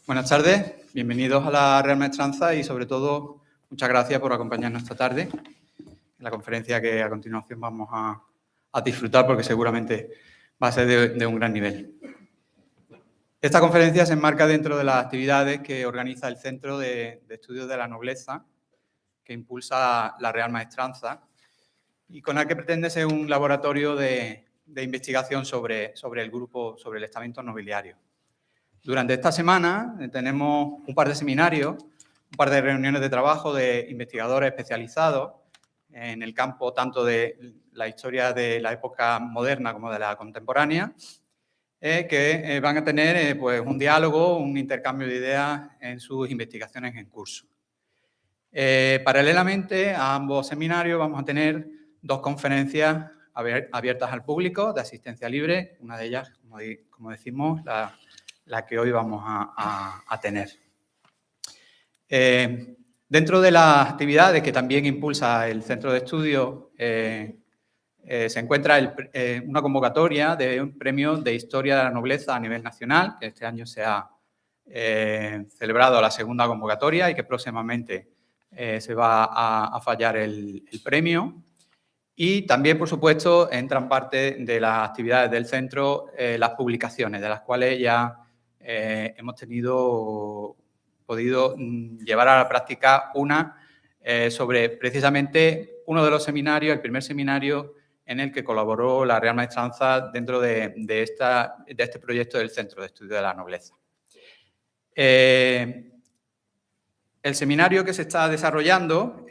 Buenas tardes, bienvenidos a la Real Maestranza y, sobre todo, muchas gracias por acompañarnos esta tarde en la conferencia que a continuación vamos a disfrutar porque seguramente va a ser de un gran nivel. Esta conferencia se enmarca dentro de las actividades que organiza el Centro de Estudios de la Nobleza, que impulsa la Real Maestranza y con la que pretende ser un laboratorio de investigación sobre el grupo, sobre el estamento nobiliario. Durante esta semana tenemos un par de seminarios, un par de reuniones de trabajo de investigadores especializados en el campo tanto de la historia de la época moderna como de la contemporánea, que van a tener pues, un diálogo, un intercambio de ideas en sus investigaciones en curso. Paralelamente a ambos seminarios vamos a tener dos conferencias abiertas al público de asistencia libre, una de ellas, como decimos, la que hoy vamos a tener. Dentro de las actividades que también impulsa el Centro de Estudios se encuentra una convocatoria de un premio de Historia de la Nobleza a nivel nacional, que este año se ha celebrado la segunda convocatoria y que próximamente se va a fallar el premio. Y también, por supuesto, entran parte de las actividades del centro las publicaciones, de las cuales ya hemos podido llevar a la práctica una sobre precisamente uno de los seminarios, el primer seminario en el que colaboró la Real Maestranza dentro de este proyecto del Centro de Estudios de la Nobleza. El seminario que se está desarrollando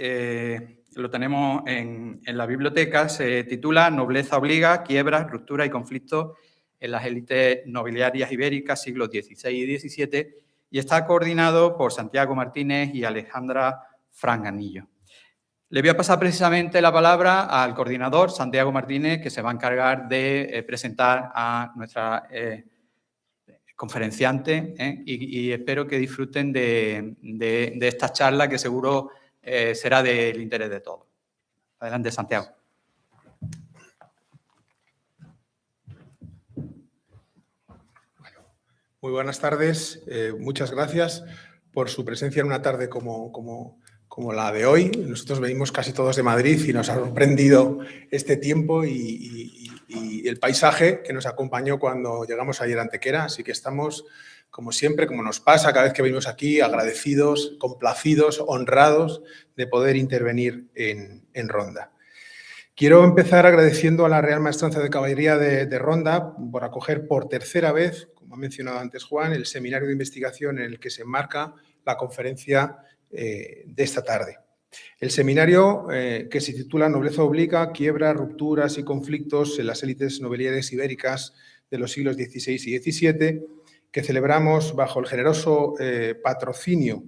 lo tenemos en la biblioteca, se titula Nobleza obliga, quiebras, ruptura y conflictos en las élites nobiliarias ibéricas, siglos XVI y XVII, y está coordinado por Santiago Martínez y Alejandra Franganillo. Le voy a pasar precisamente la palabra al coordinador, Santiago Martínez, que se va a encargar de presentar a nuestra conferenciante y espero que disfruten de esta charla que seguro será del interés de todos. Adelante, Santiago. Muy buenas tardes. Muchas gracias por su presencia en una tarde como la de hoy. Nosotros venimos casi todos de Madrid y nos ha sorprendido este tiempo y el paisaje que nos acompañó cuando llegamos ayer a Antequera. Así que estamos, como siempre, como nos pasa cada vez que venimos aquí, agradecidos, complacidos, honrados de poder intervenir en Ronda. Quiero empezar agradeciendo a la Real Maestranza de Caballería de Ronda por acoger por tercera vez, como ha mencionado antes Juan, el seminario de investigación en el que se enmarca la conferencia de esta tarde. El seminario que se titula Nobleza obliga, quiebras, rupturas y conflictos en las élites nobiliarias ibéricas de los siglos XVI y XVII, que celebramos bajo el generoso patrocinio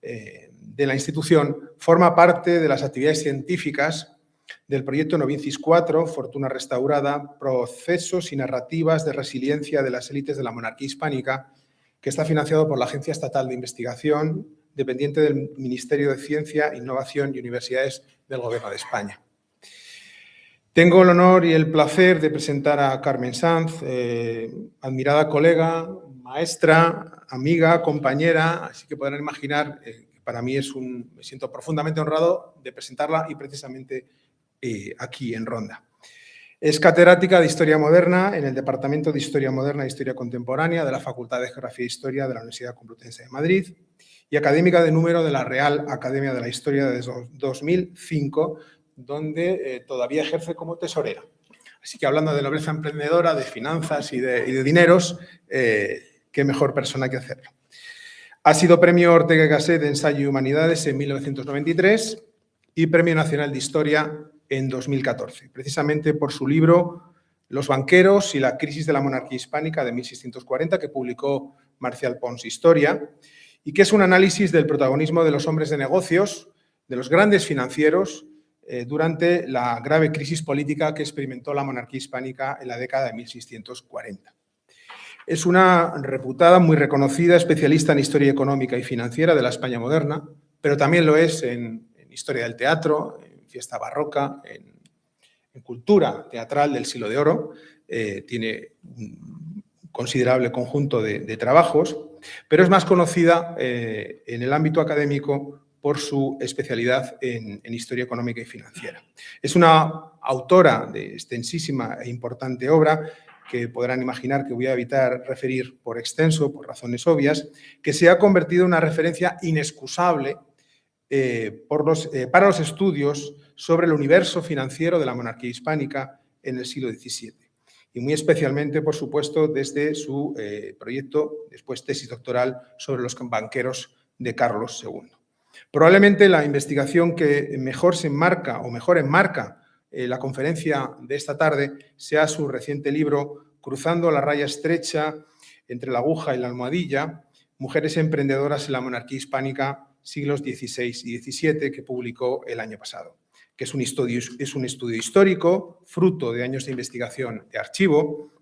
de la institución, forma parte de las actividades científicas del proyecto Novicis 4, Fortuna Restaurada, Procesos y Narrativas de Resiliencia de las Élites de la Monarquía Hispánica, que está financiado por la Agencia Estatal de Investigación, dependiente del Ministerio de Ciencia, Innovación y Universidades del Gobierno de España. Tengo el honor y el placer de presentar a Carmen Sanz, admirada colega, maestra, amiga, compañera, así que podrán imaginar que para mí me siento profundamente honrado de presentarla y precisamente aquí en Ronda. Es catedrática de Historia Moderna en el Departamento de Historia Moderna e Historia Contemporánea de la Facultad de Geografía e Historia de la Universidad Complutense de Madrid y académica de número de la Real Academia de la Historia desde 2005, donde todavía ejerce como tesorera. Así que hablando de nobleza emprendedora, de finanzas y de dineros, qué mejor persona que hacerlo. Ha sido Premio Ortega y Gasset de Ensayo y Humanidades en 1993 y Premio Nacional de Historia en 2014, precisamente por su libro Los banqueros y la crisis de la monarquía hispánica de 1640, que publicó Marcial Pons Historia, y que es un análisis del protagonismo de los hombres de negocios, de los grandes financieros, durante la grave crisis política que experimentó la monarquía hispánica en la década de 1640. Es una reputada, muy reconocida especialista en historia económica y financiera de la España moderna, pero también lo es en historia del teatro, en fiesta barroca, en cultura teatral del siglo de oro. Tiene un considerable conjunto de trabajos, pero es más conocida en el ámbito académico por su especialidad en historia económica y financiera. Es una autora de extensísima e importante obra que podrán imaginar que voy a evitar referir por extenso, por razones obvias, que se ha convertido en una referencia inexcusable para los estudios sobre el universo financiero de la monarquía hispánica en el siglo XVII. Y muy especialmente, por supuesto, desde su proyecto, después tesis doctoral, sobre los banqueros de Carlos II. Probablemente la investigación que mejor enmarca la conferencia de esta tarde sea su reciente libro Cruzando la raya estrecha entre la aguja y la almohadilla, Mujeres emprendedoras en la monarquía hispánica, siglos XVI y XVII, que publicó el año pasado, que es un estudio histórico, fruto de años de investigación de archivo,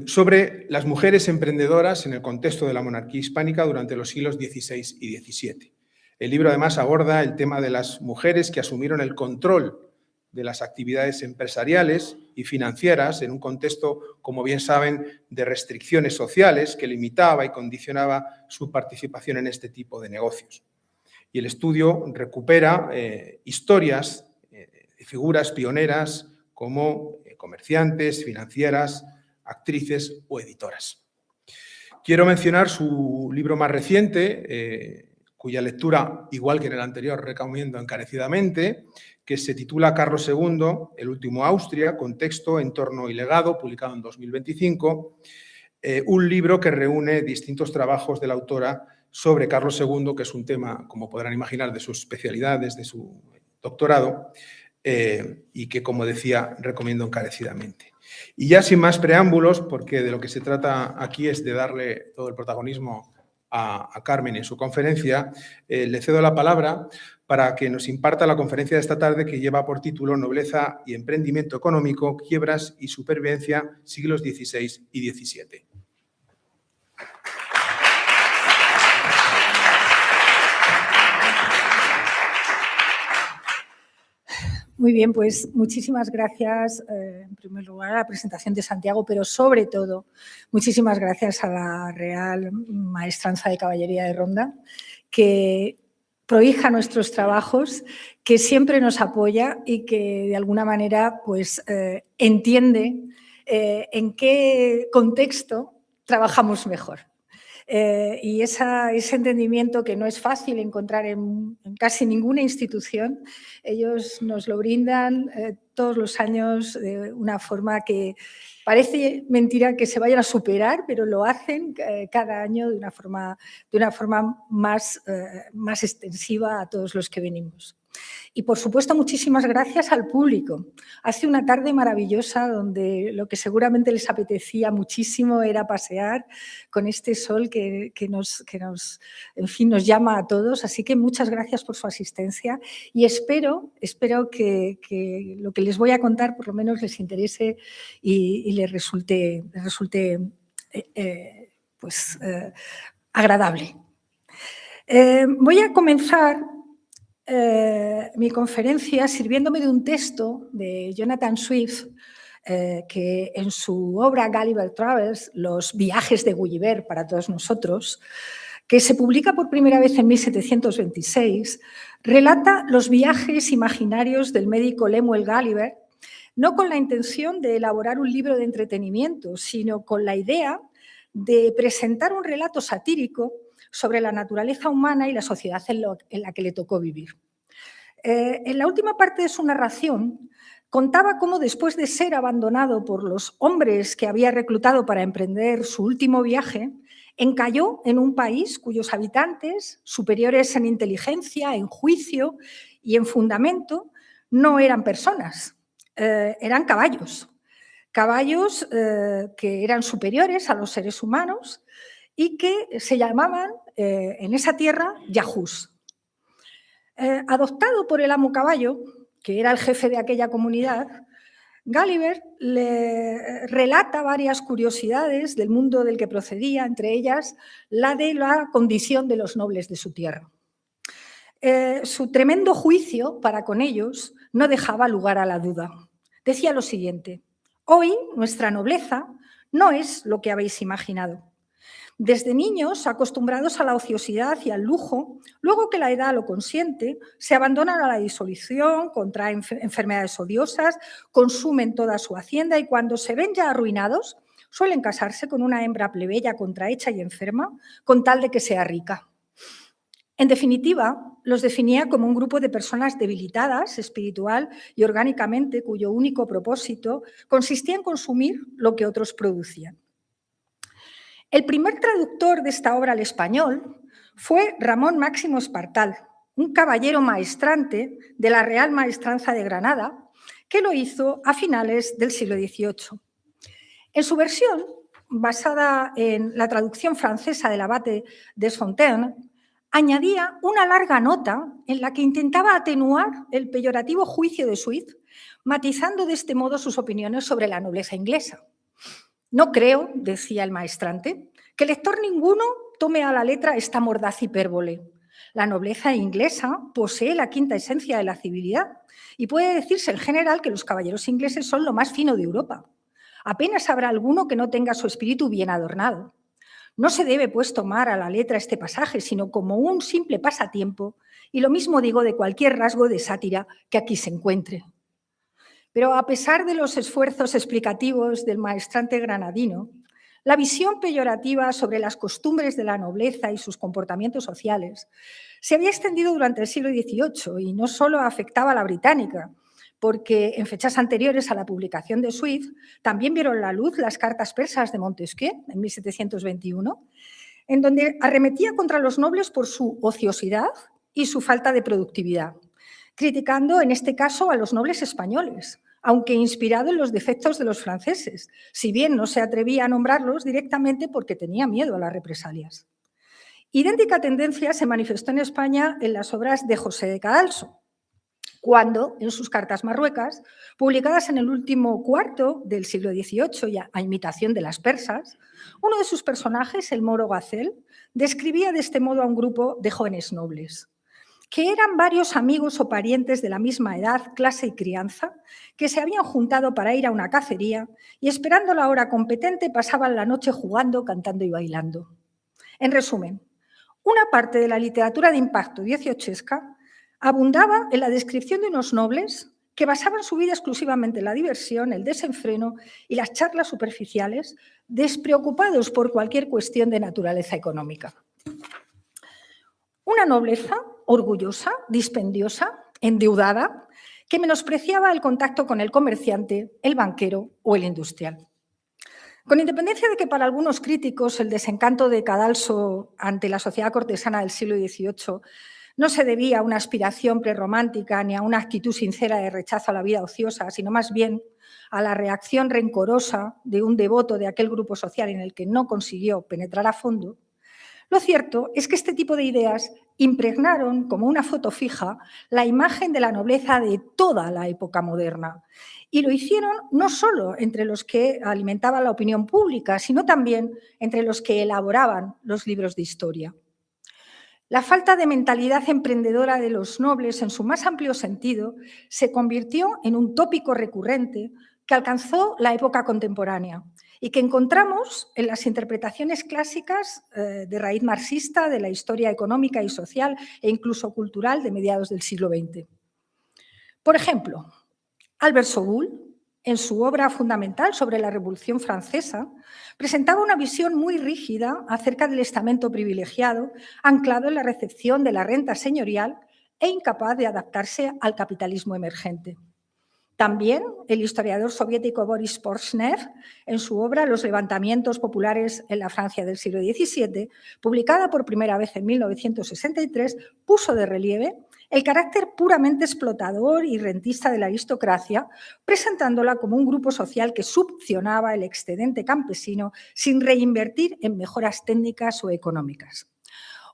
sobre las mujeres emprendedoras en el contexto de la monarquía hispánica durante los siglos XVI y XVII. El libro además aborda el tema de las mujeres que asumieron el control de las actividades empresariales y financieras en un contexto, como bien saben, de restricciones sociales que limitaba y condicionaba su participación en este tipo de negocios. Y el estudio recupera historias de figuras pioneras como comerciantes, financieras, actrices o editoras. Quiero mencionar su libro más reciente, cuya lectura, igual que en el anterior, recomiendo encarecidamente, que se titula Carlos II, el último Austria, contexto, entorno y legado, publicado en 2025, un libro que reúne distintos trabajos de la autora sobre Carlos II, que es un tema, como podrán imaginar, de su especialidad, desde su doctorado, y que, como decía, recomiendo encarecidamente. Y ya sin más preámbulos, porque de lo que se trata aquí es de darle todo el protagonismo a Carmen en su conferencia, le cedo la palabra para que nos imparta la conferencia de esta tarde, que lleva por título Nobleza y emprendimiento económico, quiebras y supervivencia, siglos XVI y XVII. Muy bien, pues muchísimas gracias, en primer lugar, a la presentación de Santiago, pero sobre todo, muchísimas gracias a la Real Maestranza de Caballería de Ronda, que prohija nuestros trabajos, que siempre nos apoya y que de alguna manera pues, entiende en qué contexto trabajamos mejor. Y ese entendimiento que no es fácil encontrar en casi ninguna institución, ellos nos lo brindan todos los años de una forma que parece mentira que se vayan a superar, pero lo hacen cada año de una forma más extensiva a todos los que venimos. Y, por supuesto, muchísimas gracias al público. Hace una tarde maravillosa donde lo que seguramente les apetecía muchísimo era pasear con este sol que nos llama a todos. Así que muchas gracias por su asistencia y espero que lo que les voy a contar por lo menos les interese y les resulte agradable. Voy a comenzar mi conferencia sirviéndome de un texto de Jonathan Swift, que en su obra Gulliver Travels, los viajes de Gulliver para todos nosotros, que se publica por primera vez en 1726, relata los viajes imaginarios del médico Lemuel Gulliver, no con la intención de elaborar un libro de entretenimiento, sino con la idea de presentar un relato satírico sobre la naturaleza humana y la sociedad en la que le tocó vivir. En la última parte de su narración contaba cómo, después de ser abandonado por los hombres que había reclutado para emprender su último viaje, encalló en un país cuyos habitantes, superiores en inteligencia, en juicio y en fundamento, no eran personas, eran caballos. Caballos que eran superiores a los seres humanos y que se llamaban en esa tierra yahús. Adoptado por el amo caballo, que era el jefe de aquella comunidad, Gulliver le relata varias curiosidades del mundo del que procedía, entre ellas la de la condición de los nobles de su tierra. Su tremendo juicio para con ellos no dejaba lugar a la duda. Decía lo siguiente: Hoy, nuestra nobleza no es lo que habéis imaginado. Desde niños, acostumbrados a la ociosidad y al lujo, luego que la edad lo consiente, se abandonan a la disolución, contraen enfermedades odiosas, consumen toda su hacienda y cuando se ven ya arruinados, suelen casarse con una hembra plebeya contrahecha y enferma, con tal de que sea rica. En definitiva, los definía como un grupo de personas debilitadas espiritual y orgánicamente, cuyo único propósito consistía en consumir lo que otros producían. El primer traductor de esta obra al español fue Ramón Máximo Espartal, un caballero maestrante de la Real Maestranza de Granada, que lo hizo a finales del siglo XVIII. En su versión, basada en la traducción francesa del abate Desfontaines, añadía una larga nota en la que intentaba atenuar el peyorativo juicio de Swift, matizando de este modo sus opiniones sobre la nobleza inglesa. No creo, decía el maestrante, que lector ninguno tome a la letra esta mordaz hipérbole. La nobleza inglesa posee la quinta esencia de la civilidad y puede decirse en general que los caballeros ingleses son lo más fino de Europa. Apenas habrá alguno que no tenga su espíritu bien adornado. No se debe, pues, tomar a la letra este pasaje, sino como un simple pasatiempo, y lo mismo digo de cualquier rasgo de sátira que aquí se encuentre. Pero a pesar de los esfuerzos explicativos del maestrante granadino, la visión peyorativa sobre las costumbres de la nobleza y sus comportamientos sociales se había extendido durante el siglo XVIII y no solo afectaba a la británica, porque en fechas anteriores a la publicación de Swift también vieron la luz las cartas persas de Montesquieu en 1721, en donde arremetía contra los nobles por su ociosidad y su falta de productividad, criticando en este caso a los nobles españoles, aunque inspirado en los defectos de los franceses, si bien no se atrevía a nombrarlos directamente porque tenía miedo a las represalias. Idéntica tendencia se manifestó en España en las obras de José de Cadalso, cuando, en sus cartas marruecas, publicadas en el último cuarto del siglo XVIII y a imitación de las persas, uno de sus personajes, el moro Gacel, describía de este modo a un grupo de jóvenes nobles, que eran varios amigos o parientes de la misma edad, clase y crianza, que se habían juntado para ir a una cacería y, esperando la hora competente, pasaban la noche jugando, cantando y bailando. En resumen, una parte de la literatura de impacto dieciochesca abundaba en la descripción de unos nobles que basaban su vida exclusivamente en la diversión, el desenfreno y las charlas superficiales, despreocupados por cualquier cuestión de naturaleza económica. Una nobleza orgullosa, dispendiosa, endeudada, que menospreciaba el contacto con el comerciante, el banquero o el industrial. Con independencia de que para algunos críticos el desencanto de Cadalso ante la sociedad cortesana del siglo XVIII no se debía a una aspiración prerromántica ni a una actitud sincera de rechazo a la vida ociosa, sino más bien a la reacción rencorosa de un devoto de aquel grupo social en el que no consiguió penetrar a fondo, lo cierto es que este tipo de ideas impregnaron como una foto fija la imagen de la nobleza de toda la época moderna. Y lo hicieron no solo entre los que alimentaban la opinión pública, sino también entre los que elaboraban los libros de historia. La falta de mentalidad emprendedora de los nobles, en su más amplio sentido, se convirtió en un tópico recurrente que alcanzó la época contemporánea y que encontramos en las interpretaciones clásicas de raíz marxista de la historia económica y social e incluso cultural de mediados del siglo XX. Por ejemplo, Albert Soboul, en su obra fundamental sobre la Revolución Francesa, presentaba una visión muy rígida acerca del estamento privilegiado, anclado en la recepción de la renta señorial e incapaz de adaptarse al capitalismo emergente. También el historiador soviético Boris Porshnev, en su obra Los levantamientos populares en la Francia del siglo XVII, publicada por primera vez en 1963, puso de relieve el carácter puramente explotador y rentista de la aristocracia, presentándola como un grupo social que succionaba el excedente campesino sin reinvertir en mejoras técnicas o económicas.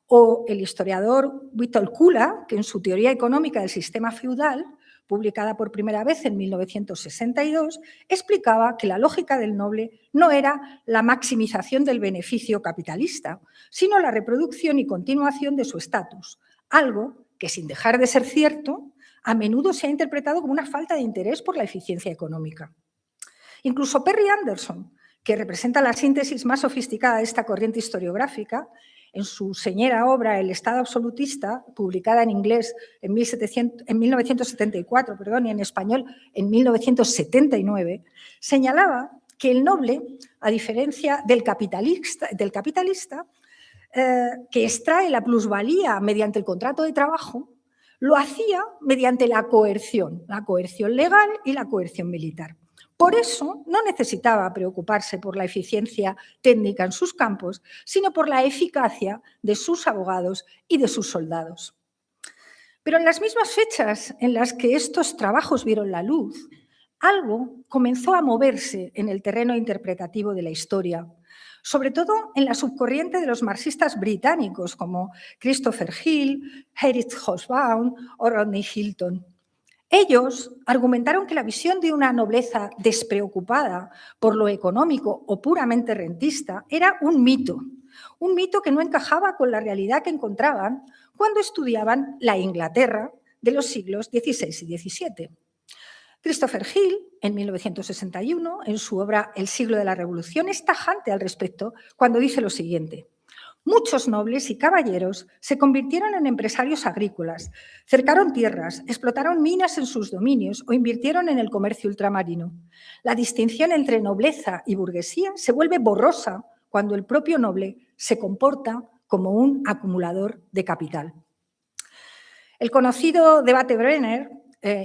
O el historiador Witold Kula, que en su teoría económica del sistema feudal, publicada por primera vez en 1962, explicaba que la lógica del noble no era la maximización del beneficio capitalista, sino la reproducción y continuación de su estatus, algo que, sin dejar de ser cierto, a menudo se ha interpretado como una falta de interés por la eficiencia económica. Incluso Perry Anderson, que representa la síntesis más sofisticada de esta corriente historiográfica, en su señera obra El Estado absolutista, publicada en inglés en 1974 y en español en 1979, señalaba que el noble, a diferencia del capitalista que extrae la plusvalía mediante el contrato de trabajo, lo hacía mediante la coerción legal y la coerción militar. Por eso no necesitaba preocuparse por la eficiencia técnica en sus campos, sino por la eficacia de sus abogados y de sus soldados. Pero en las mismas fechas en las que estos trabajos vieron la luz, algo comenzó a moverse en el terreno interpretativo de la historia, sobre todo en la subcorriente de los marxistas británicos como Christopher Hill, Erich Hobsbawm o Rodney Hilton. Ellos argumentaron que la visión de una nobleza despreocupada por lo económico o puramente rentista era un mito que no encajaba con la realidad que encontraban cuando estudiaban la Inglaterra de los siglos XVI y XVII. Christopher Hill, en 1961, en su obra El siglo de la Revolución, es tajante al respecto cuando dice lo siguiente: muchos nobles y caballeros se convirtieron en empresarios agrícolas, cercaron tierras, explotaron minas en sus dominios o invirtieron en el comercio ultramarino. La distinción entre nobleza y burguesía se vuelve borrosa cuando el propio noble se comporta como un acumulador de capital. El conocido debate Brenner,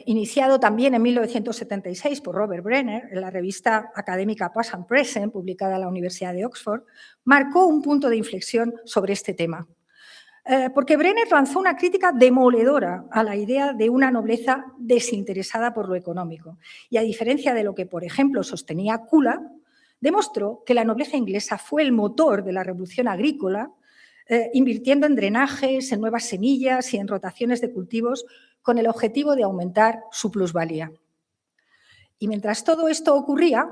iniciado también en 1976 por Robert Brenner en la revista académica Past and Present, publicada en la Universidad de Oxford, marcó un punto de inflexión sobre este tema. Porque Brenner lanzó una crítica demoledora a la idea de una nobleza desinteresada por lo económico. Y a diferencia de lo que, por ejemplo, sostenía Kula, demostró que la nobleza inglesa fue el motor de la revolución agrícola, invirtiendo en drenajes, en nuevas semillas y en rotaciones de cultivos con el objetivo de aumentar su plusvalía. Y mientras todo esto ocurría,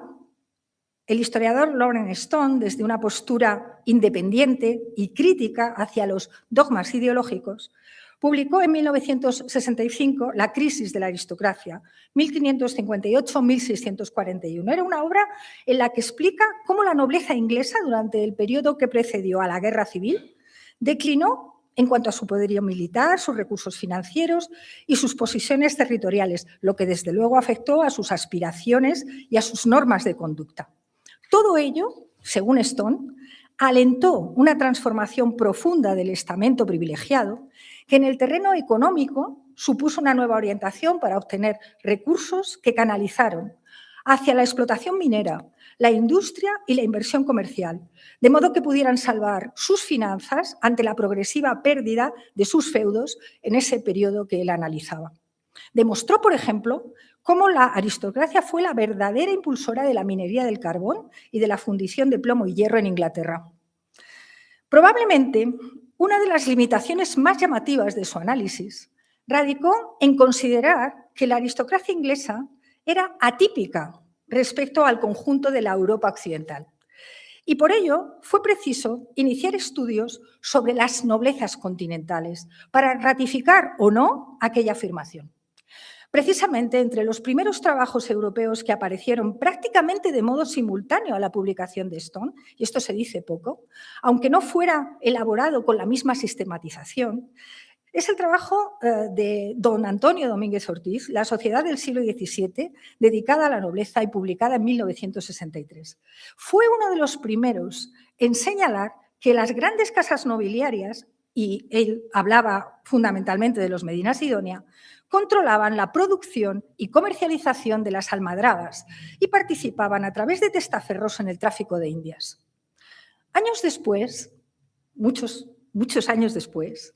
el historiador Lawrence Stone, desde una postura independiente y crítica hacia los dogmas ideológicos, publicó en 1965 La crisis de la aristocracia, 1558-1641. Era una obra en la que explica cómo la nobleza inglesa, durante el periodo que precedió a la Guerra Civil, declinó en cuanto a su poderío militar, sus recursos financieros y sus posiciones territoriales, lo que desde luego afectó a sus aspiraciones y a sus normas de conducta. Todo ello, según Stone, alentó una transformación profunda del estamento privilegiado que en el terreno económico supuso una nueva orientación para obtener recursos que canalizaron hacia la explotación minera, la industria y la inversión comercial, de modo que pudieran salvar sus finanzas ante la progresiva pérdida de sus feudos en ese periodo que él analizaba. Demostró, por ejemplo, cómo la aristocracia fue la verdadera impulsora de la minería del carbón y de la fundición de plomo y hierro en Inglaterra. Probablemente, una de las limitaciones más llamativas de su análisis radicó en considerar que la aristocracia inglesa era atípica respecto al conjunto de la Europa occidental. Y por ello fue preciso iniciar estudios sobre las noblezas continentales para ratificar o no aquella afirmación. Precisamente entre los primeros trabajos europeos que aparecieron prácticamente de modo simultáneo a la publicación de Stone, y esto se dice poco, aunque no fuera elaborado con la misma sistematización, es el trabajo de don Antonio Domínguez Ortiz, La sociedad del siglo XVII, dedicada a la nobleza y publicada en 1963. Fue uno de los primeros en señalar que las grandes casas nobiliarias, y él hablaba fundamentalmente de los Medina Sidonia, controlaban la producción y comercialización de las almadrabas y participaban a través de testaferros en el tráfico de Indias. Años después, muchos años después,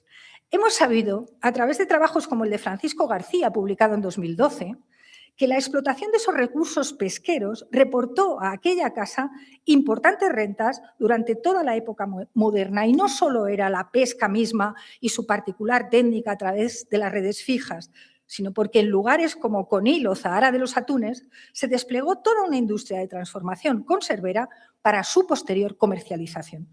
hemos sabido, a través de trabajos como el de Francisco García, publicado en 2012, que la explotación de esos recursos pesqueros reportó a aquella casa importantes rentas durante toda la época moderna, y no solo era la pesca misma y su particular técnica a través de las redes fijas, sino porque en lugares como Conil o Zahara de los Atunes se desplegó toda una industria de transformación conservera para su posterior comercialización.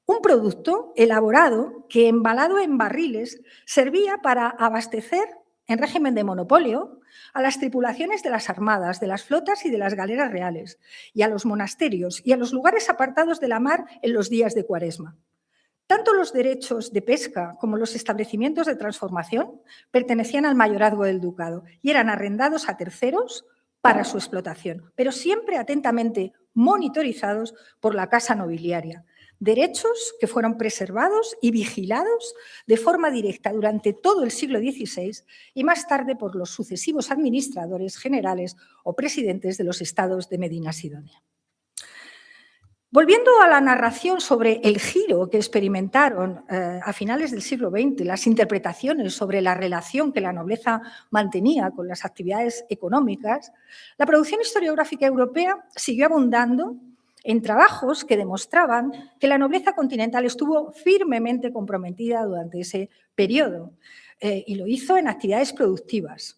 Un producto elaborado que, embalado en barriles, servía para abastecer en régimen de monopolio, a las tripulaciones de las armadas, de las flotas y de las galeras reales, y a los monasterios y a los lugares apartados de la mar en los días de Cuaresma. Tanto los derechos de pesca como los establecimientos de transformación pertenecían al mayorazgo del ducado y eran arrendados a terceros para su explotación, pero siempre atentamente monitorizados por la casa nobiliaria. Derechos que fueron preservados y vigilados de forma directa durante todo el siglo XVI y más tarde por los sucesivos administradores generales o presidentes de los estados de Medina Sidonia. Volviendo a la narración sobre el giro que experimentaron a finales del siglo XX, las interpretaciones sobre la relación que la nobleza mantenía con las actividades económicas, la producción historiográfica europea siguió abundando en trabajos que demostraban que la nobleza continental estuvo firmemente comprometida durante ese periodo y lo hizo en actividades productivas.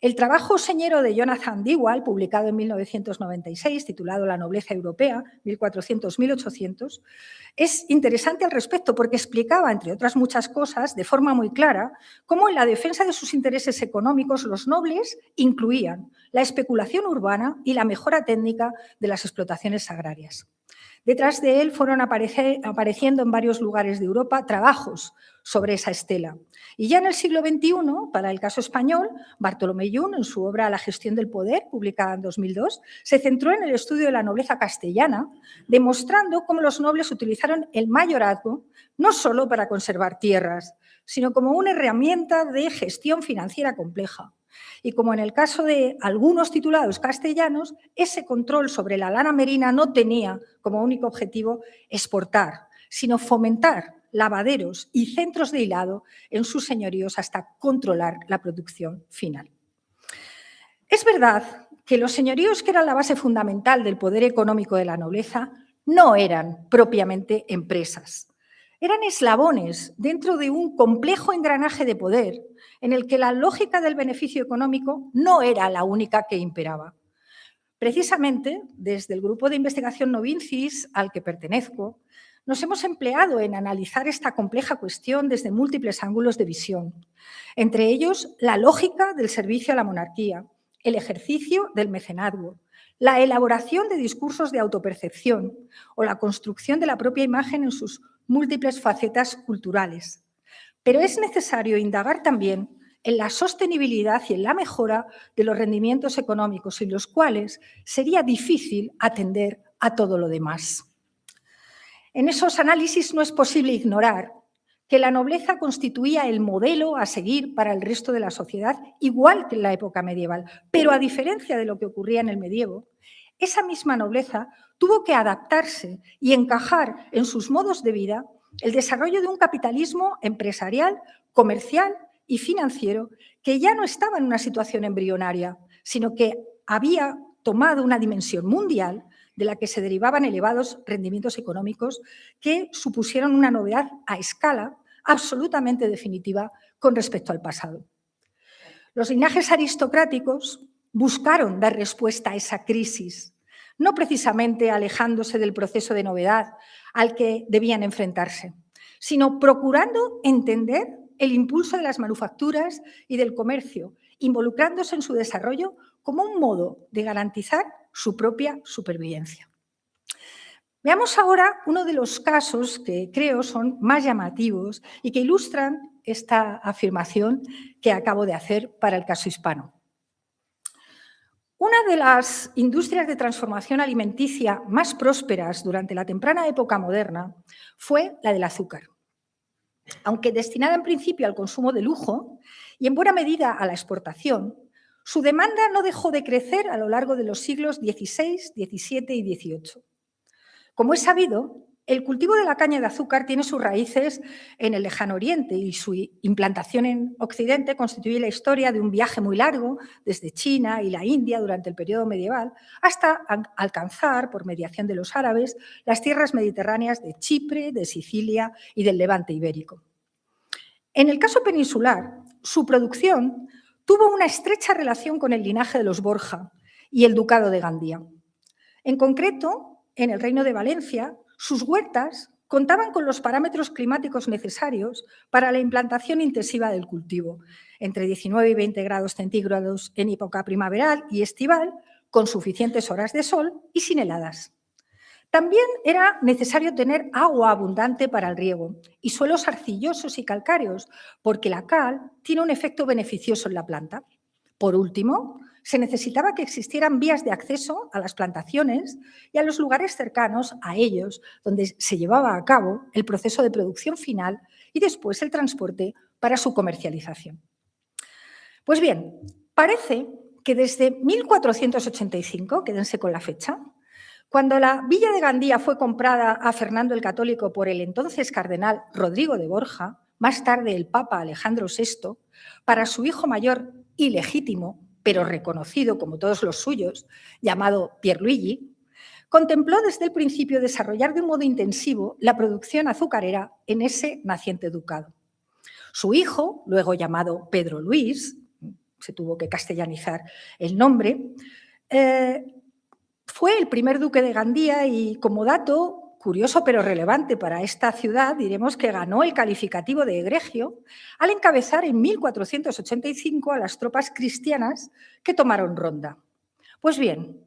El trabajo señero de Jonathan Dewar, publicado en 1996, titulado La nobleza europea, 1400-1800, es interesante al respecto porque explicaba, entre otras muchas cosas, de forma muy clara, cómo en la defensa de sus intereses económicos los nobles incluían la especulación urbana y la mejora técnica de las explotaciones agrarias. Detrás de él fueron apareciendo en varios lugares de Europa trabajos sobre esa estela. Y ya en el siglo XXI, para el caso español, Bartolomé Llún, en su obra La gestión del poder, publicada en 2002, se centró en el estudio de la nobleza castellana, demostrando cómo los nobles utilizaron el mayorazgo no solo para conservar tierras, sino como una herramienta de gestión financiera compleja. Y como en el caso de algunos titulados castellanos, ese control sobre la lana merina no tenía como único objetivo exportar, sino fomentar lavaderos y centros de hilado en sus señoríos hasta controlar la producción final. Es verdad que los señoríos, que eran la base fundamental del poder económico de la nobleza, no eran propiamente empresas. Eran eslabones dentro de un complejo engranaje de poder en el que la lógica del beneficio económico no era la única que imperaba. Precisamente, desde el grupo de investigación Novincis, al que pertenezco, nos hemos empleado en analizar esta compleja cuestión desde múltiples ángulos de visión, entre ellos la lógica del servicio a la monarquía, el ejercicio del mecenazgo, la elaboración de discursos de autopercepción o la construcción de la propia imagen en sus múltiples facetas culturales. Pero es necesario indagar también en la sostenibilidad y en la mejora de los rendimientos económicos, sin los cuales sería difícil atender a todo lo demás. En esos análisis no es posible ignorar que la nobleza constituía el modelo a seguir para el resto de la sociedad, igual que en la época medieval. Pero a diferencia de lo que ocurría en el medievo, esa misma nobleza tuvo que adaptarse y encajar en sus modos de vida el desarrollo de un capitalismo empresarial, comercial y financiero que ya no estaba en una situación embrionaria, sino que había tomado una dimensión mundial de la que se derivaban elevados rendimientos económicos que supusieron una novedad a escala absolutamente definitiva con respecto al pasado. Los linajes aristocráticos buscaron dar respuesta a esa crisis, no precisamente alejándose del proceso de novedad al que debían enfrentarse, sino procurando entender el impulso de las manufacturas y del comercio, involucrándose en su desarrollo como un modo de garantizar su propia supervivencia. Veamos ahora uno de los casos que creo son más llamativos y que ilustran esta afirmación que acabo de hacer para el caso hispano. Una de las industrias de transformación alimenticia más prósperas durante la temprana época moderna fue la del azúcar. Aunque destinada en principio al consumo de lujo y en buena medida a la exportación, su demanda no dejó de crecer a lo largo de los siglos XVI, XVII y XVIII. Como es sabido, el cultivo de la caña de azúcar tiene sus raíces en el lejano Oriente y su implantación en Occidente constituye la historia de un viaje muy largo desde China y la India durante el periodo medieval hasta alcanzar, por mediación de los árabes, las tierras mediterráneas de Chipre, de Sicilia y del Levante ibérico. En el caso peninsular, su producción tuvo una estrecha relación con el linaje de los Borja y el ducado de Gandía. En concreto, en el Reino de Valencia, sus huertas contaban con los parámetros climáticos necesarios para la implantación intensiva del cultivo, entre 19 y 20 grados centígrados en época primaveral y estival, con suficientes horas de sol y sin heladas. También era necesario tener agua abundante para el riego y suelos arcillosos y calcáreos, porque la cal tiene un efecto beneficioso en la planta. Por último, se necesitaba que existieran vías de acceso a las plantaciones y a los lugares cercanos a ellos, donde se llevaba a cabo el proceso de producción final y después el transporte para su comercialización. Pues bien, parece que desde 1485, quédense con la fecha, cuando la villa de Gandía fue comprada a Fernando el Católico por el entonces cardenal Rodrigo de Borja, más tarde el Papa Alejandro VI, para su hijo mayor ilegítimo, pero reconocido como todos los suyos, llamado Pierluigi, contempló desde el principio desarrollar de un modo intensivo la producción azucarera en ese naciente ducado. Su hijo, luego llamado Pedro Luis, se tuvo que castellanizar el nombre, fue el primer duque de Gandía y, como dato curioso pero relevante para esta ciudad, diremos que ganó el calificativo de egregio al encabezar en 1485 a las tropas cristianas que tomaron Ronda. Pues bien,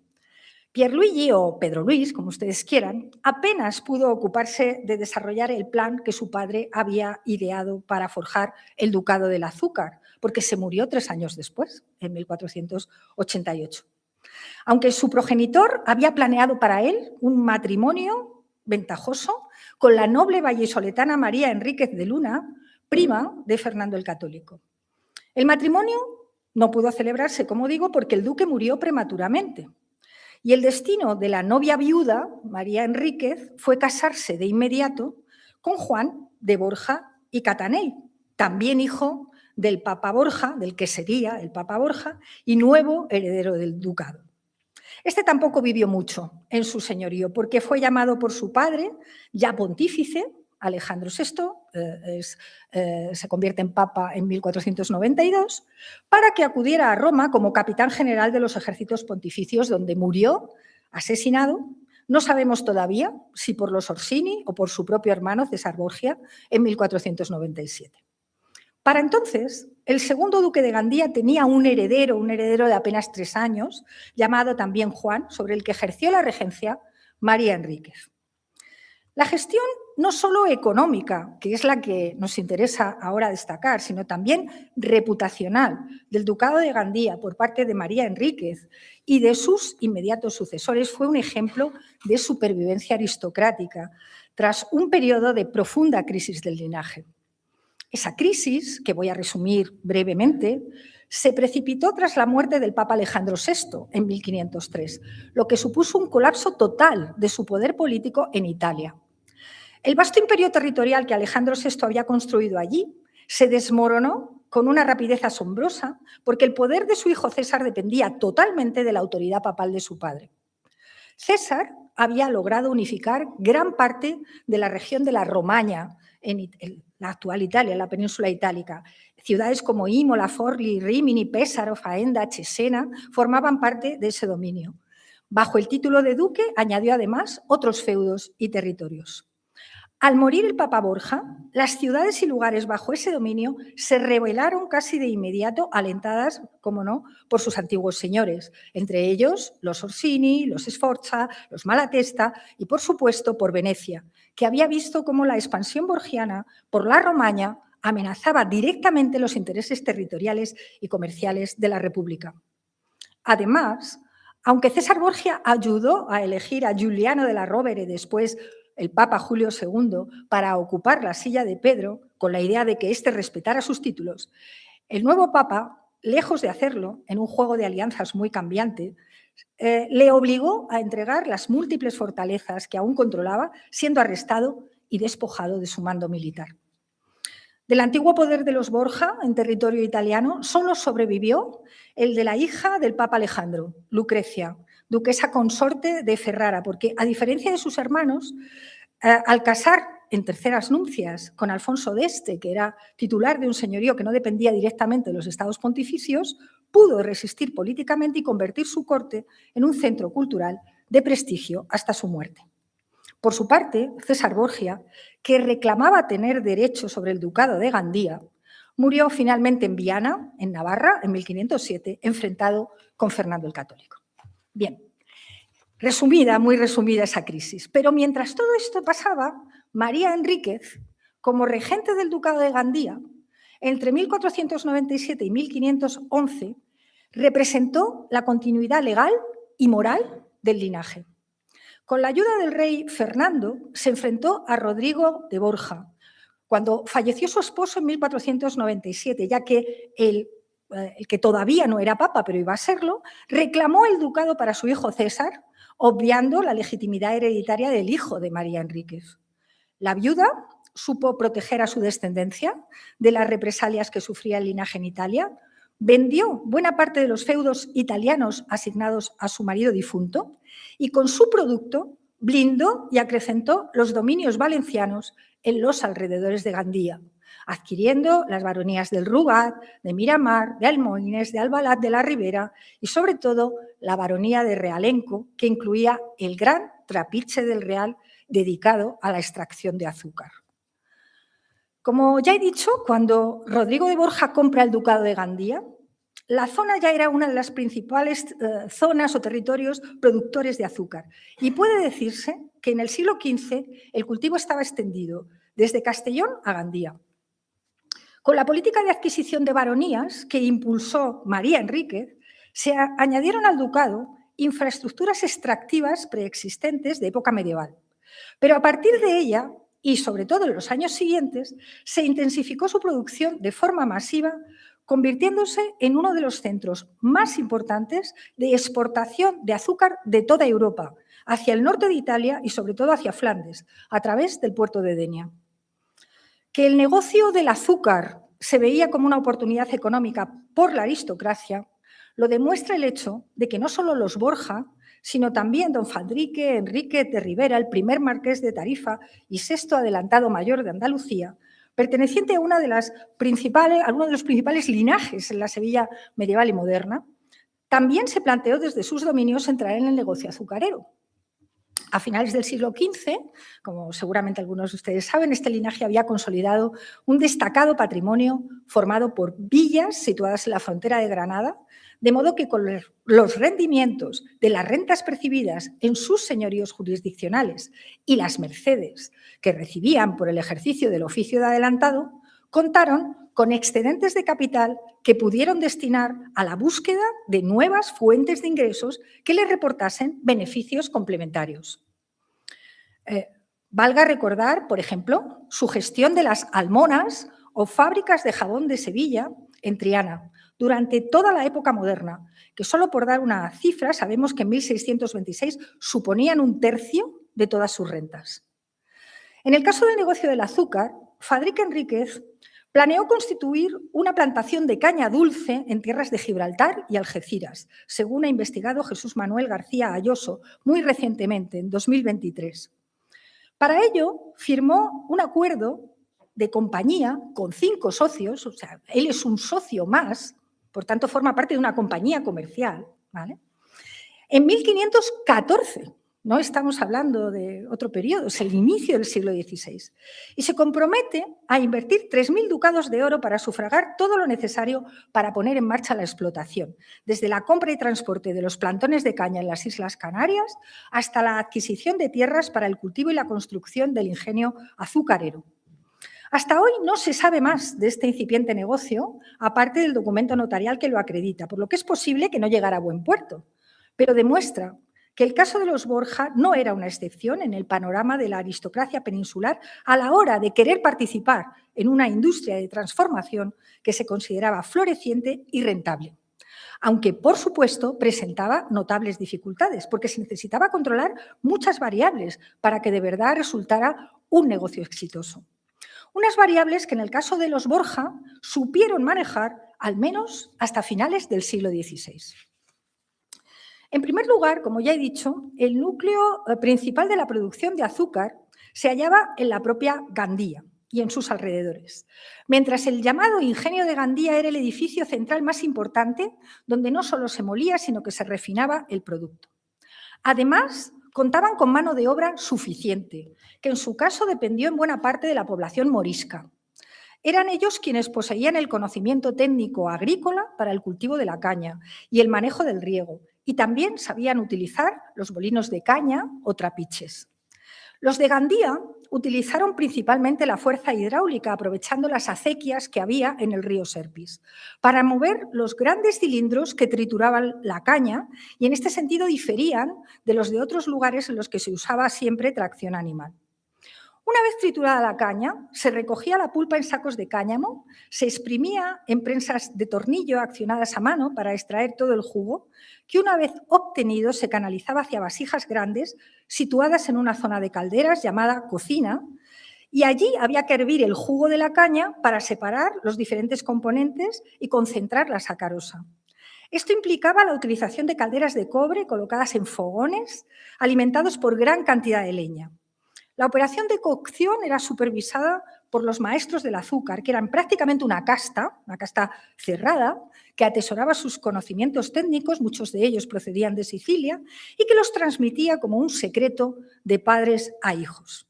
Pierluigi, o Pedro Luis, como ustedes quieran, apenas pudo ocuparse de desarrollar el plan que su padre había ideado para forjar el ducado del azúcar, porque se murió 3 años después, en 1488. Aunque su progenitor había planeado para él un matrimonio ventajoso con la noble vallisoletana María Enríquez de Luna, prima de Fernando el Católico. El matrimonio no pudo celebrarse, como digo, porque el duque murió prematuramente. Y el destino de la novia viuda, María Enríquez, fue casarse de inmediato con Juan de Borja y Catanei, también hijo del Papa Borja, del que sería el Papa Borja, y nuevo heredero del ducado. Este tampoco vivió mucho en su señorío, porque fue llamado por su padre, ya pontífice, Alejandro VI, se convierte en papa en 1492, para que acudiera a Roma como capitán general de los ejércitos pontificios, donde murió asesinado, no sabemos todavía si por los Orsini o por su propio hermano César Borgia, en 1497. Para entonces, el segundo duque de Gandía tenía un heredero de apenas 3 años, llamado también Juan, sobre el que ejerció la regencia María Enríquez. La gestión no solo económica, que es la que nos interesa ahora destacar, sino también reputacional del ducado de Gandía por parte de María Enríquez y de sus inmediatos sucesores fue un ejemplo de supervivencia aristocrática tras un periodo de profunda crisis del linaje. Esa crisis, que voy a resumir brevemente, se precipitó tras la muerte del Papa Alejandro VI en 1503, lo que supuso un colapso total de su poder político en Italia. El vasto imperio territorial que Alejandro VI había construido allí se desmoronó con una rapidez asombrosa porque el poder de su hijo César dependía totalmente de la autoridad papal de su padre. César había logrado unificar gran parte de la región de la Romaña, en la actual Italia, en la península itálica. Ciudades como Imola, Forlì, Rimini, Pesaro, Faenda, Cesena formaban parte de ese dominio. Bajo el título de duque añadió además otros feudos y territorios. Al morir el Papa Borja, las ciudades y lugares bajo ese dominio se rebelaron casi de inmediato, alentadas, como no, por sus antiguos señores, entre ellos los Orsini, los Sforza, los Malatesta y, por supuesto, por Venecia, que había visto cómo la expansión borgiana por la Romaña amenazaba directamente los intereses territoriales y comerciales de la República. Además, aunque César Borgia ayudó a elegir a Giuliano de la Rovere, después el Papa Julio II, para ocupar la silla de Pedro, con la idea de que éste respetara sus títulos, el nuevo Papa, lejos de hacerlo, en un juego de alianzas muy cambiante, le obligó a entregar las múltiples fortalezas que aún controlaba, siendo arrestado y despojado de su mando militar. Del antiguo poder de los Borja en territorio italiano solo sobrevivió el de la hija del Papa Alejandro, Lucrecia, duquesa consorte de Ferrara, porque a diferencia de sus hermanos, al casar en terceras nupcias con Alfonso d'Este, que era titular de un señorío que no dependía directamente de los estados pontificios, pudo resistir políticamente y convertir su corte en un centro cultural de prestigio hasta su muerte. Por su parte, César Borgia, que reclamaba tener derecho sobre el ducado de Gandía, murió finalmente en Viana, en Navarra, en 1507, enfrentado con Fernando el Católico. Bien, resumida, muy resumida esa crisis. Pero mientras todo esto pasaba, María Enríquez, como regente del ducado de Gandía, entre 1497 y 1511, representó la continuidad legal y moral del linaje. Con la ayuda del rey Fernando, se enfrentó a Rodrigo de Borja, cuando falleció su esposo en 1497, ya que el que todavía no era papa, pero iba a serlo, reclamó el ducado para su hijo César, obviando la legitimidad hereditaria del hijo de María Enríquez. La viuda supo proteger a su descendencia de las represalias que sufría el linaje en Italia, vendió buena parte de los feudos italianos asignados a su marido difunto y con su producto blindó y acrecentó los dominios valencianos en los alrededores de Gandía, adquiriendo las baronías del Rugat, de Miramar, de Almoines, de Albalat de la Ribera y, sobre todo, la baronía de Realenco, que incluía el gran trapiche del Real dedicado a la extracción de azúcar. Como ya he dicho, cuando Rodrigo de Borja compra el ducado de Gandía, la zona ya era una de las principales zonas o territorios productores de azúcar. Y puede decirse que en el siglo XV el cultivo estaba extendido desde Castellón a Gandía. Con la política de adquisición de baronías que impulsó María Enríquez, se añadieron al ducado infraestructuras extractivas preexistentes de época medieval. Pero a partir de ella, y sobre todo en los años siguientes, se intensificó su producción de forma masiva, convirtiéndose en uno de los centros más importantes de exportación de azúcar de toda Europa, hacia el norte de Italia y sobre todo hacia Flandes, a través del puerto de Denia. Que el negocio del azúcar se veía como una oportunidad económica por la aristocracia lo demuestra el hecho de que no solo los Borja, sino también don Fadrique Enrique de Rivera, el primer marqués de Tarifa y sexto adelantado mayor de Andalucía, perteneciente a alguno de los principales linajes en la Sevilla medieval y moderna, también se planteó desde sus dominios entrar en el negocio azucarero. A finales del siglo XV, como seguramente algunos de ustedes saben, este linaje había consolidado un destacado patrimonio formado por villas situadas en la frontera de Granada, de modo que con los rendimientos de las rentas percibidas en sus señoríos jurisdiccionales y las mercedes que recibían por el ejercicio del oficio de adelantado, contaron con excedentes de capital que pudieron destinar a la búsqueda de nuevas fuentes de ingresos que les reportasen beneficios complementarios. Valga recordar, por ejemplo, su gestión de las almonas o fábricas de jabón de Sevilla en Triana durante toda la época moderna, que solo por dar una cifra sabemos que en 1626 suponían un tercio de todas sus rentas. En el caso del negocio del azúcar, Fadrique Enríquez planeó constituir una plantación de caña dulce en tierras de Gibraltar y Algeciras, según ha investigado Jesús Manuel García Ayoso muy recientemente, en 2023. Para ello, firmó un acuerdo de compañía con 5 socios, o sea, él es un socio más, por tanto forma parte de una compañía comercial, ¿vale? En 1514, no estamos hablando de otro periodo, es el inicio del siglo XVI, y se compromete a invertir 3.000 ducados de oro para sufragar todo lo necesario para poner en marcha la explotación, desde la compra y transporte de los plantones de caña en las Islas Canarias hasta la adquisición de tierras para el cultivo y la construcción del ingenio azucarero. Hasta hoy no se sabe más de este incipiente negocio, aparte del documento notarial que lo acredita, por lo que es posible que no llegara a buen puerto, pero demuestra que el caso de los Borja no era una excepción en el panorama de la aristocracia peninsular a la hora de querer participar en una industria de transformación que se consideraba floreciente y rentable. Aunque, por supuesto, presentaba notables dificultades, porque se necesitaba controlar muchas variables para que de verdad resultara un negocio exitoso. Unas variables que en el caso de los Borja supieron manejar al menos hasta finales del siglo XVI. En primer lugar, como ya he dicho, el núcleo principal de la producción de azúcar se hallaba en la propia Gandía y en sus alrededores, mientras el llamado ingenio de Gandía era el edificio central más importante donde no solo se molía, sino que se refinaba el producto. Además, contaban con mano de obra suficiente, que en su caso dependió en buena parte de la población morisca. Eran ellos quienes poseían el conocimiento técnico agrícola para el cultivo de la caña y el manejo del riego, y también sabían utilizar los molinos de caña o trapiches. Los de Gandía utilizaron principalmente la fuerza hidráulica, aprovechando las acequias que había en el río Serpis, para mover los grandes cilindros que trituraban la caña y en este sentido diferían de los de otros lugares en los que se usaba siempre tracción animal. Una vez triturada la caña, se recogía la pulpa en sacos de cáñamo, se exprimía en prensas de tornillo accionadas a mano para extraer todo el jugo, que una vez obtenido se canalizaba hacia vasijas grandes situadas en una zona de calderas llamada cocina, y allí había que hervir el jugo de la caña para separar los diferentes componentes y concentrar la sacarosa. Esto implicaba la utilización de calderas de cobre colocadas en fogones alimentados por gran cantidad de leña. La operación de cocción era supervisada por los maestros del azúcar, que eran prácticamente una casta cerrada, que atesoraba sus conocimientos técnicos, muchos de ellos procedían de Sicilia, y que los transmitía como un secreto de padres a hijos.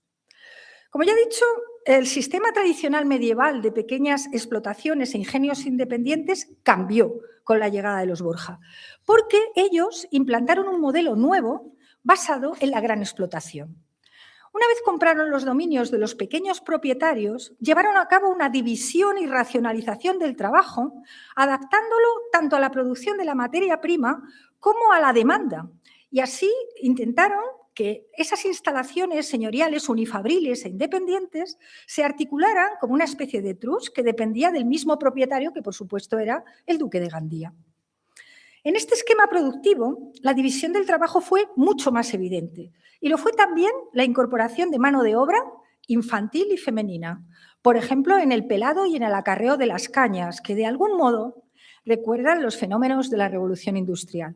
Como ya he dicho, el sistema tradicional medieval de pequeñas explotaciones e ingenios independientes cambió con la llegada de los Borja, porque ellos implantaron un modelo nuevo basado en la gran explotación. Una vez compraron los dominios de los pequeños propietarios, llevaron a cabo una división y racionalización del trabajo, adaptándolo tanto a la producción de la materia prima como a la demanda. Y así intentaron que esas instalaciones señoriales, unifabriles e independientes se articularan como una especie de trust que dependía del mismo propietario, que por supuesto era el duque de Gandía. En este esquema productivo, la división del trabajo fue mucho más evidente y lo fue también la incorporación de mano de obra infantil y femenina, por ejemplo, en el pelado y en el acarreo de las cañas, que de algún modo recuerdan los fenómenos de la Revolución Industrial.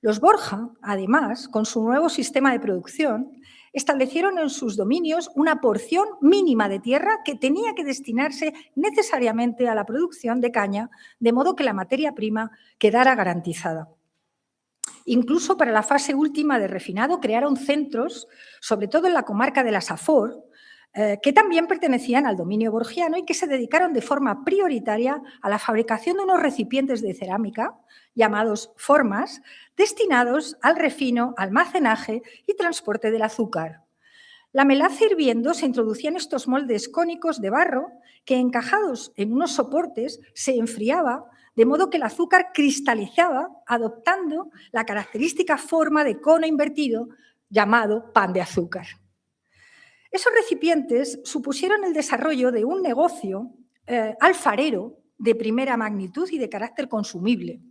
Los Borja, además, con su nuevo sistema de producción, establecieron en sus dominios una porción mínima de tierra que tenía que destinarse necesariamente a la producción de caña, de modo que la materia prima quedara garantizada. Incluso para la fase última de refinado crearon centros, sobre todo en la comarca de la Safor, que también pertenecían al dominio borgiano y que se dedicaron de forma prioritaria a la fabricación de unos recipientes de cerámica, llamados formas, destinados al refino, almacenaje y transporte del azúcar. La melaza hirviendo se introducía en estos moldes cónicos de barro que, encajados en unos soportes, se enfriaba, de modo que el azúcar cristalizaba, adoptando la característica forma de cono invertido llamado pan de azúcar. Esos recipientes supusieron el desarrollo de un negocio alfarero de primera magnitud y de carácter consumible,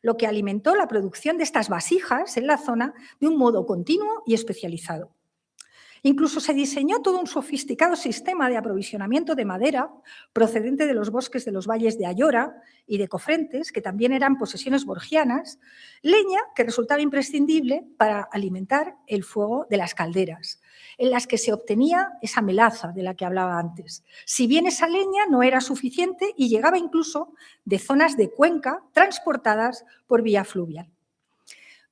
lo que alimentó la producción de estas vasijas en la zona de un modo continuo y especializado. Incluso se diseñó todo un sofisticado sistema de aprovisionamiento de madera procedente de los bosques de los valles de Ayora y de Cofrentes, que también eran posesiones borgianas, leña que resultaba imprescindible para alimentar el fuego de las calderas, en las que se obtenía esa melaza de la que hablaba antes. Si bien esa leña no era suficiente y llegaba incluso de zonas de Cuenca transportadas por vía fluvial.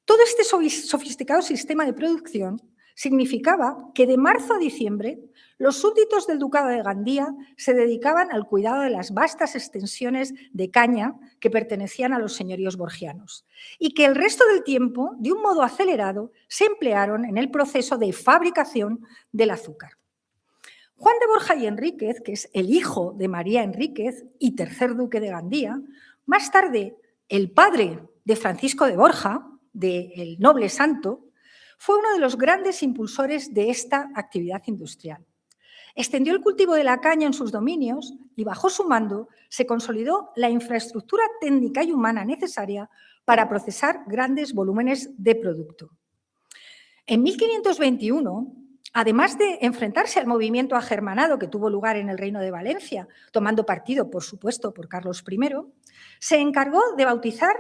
Todo este sofisticado sistema de producción significaba que de marzo a diciembre los súbditos del Ducado de Gandía se dedicaban al cuidado de las vastas extensiones de caña que pertenecían a los señoríos borgianos y que el resto del tiempo, de un modo acelerado, se emplearon en el proceso de fabricación del azúcar. Juan de Borja y Enríquez, que es el hijo de María Enríquez y tercer duque de Gandía, más tarde el padre de Francisco de Borja, del noble santo, fue uno de los grandes impulsores de esta actividad industrial. Extendió el cultivo de la caña en sus dominios y bajo su mando se consolidó la infraestructura técnica y humana necesaria para procesar grandes volúmenes de producto. En 1521, además de enfrentarse al movimiento agermanado que tuvo lugar en el Reino de Valencia, tomando partido, por supuesto, por Carlos I, se encargó de bautizar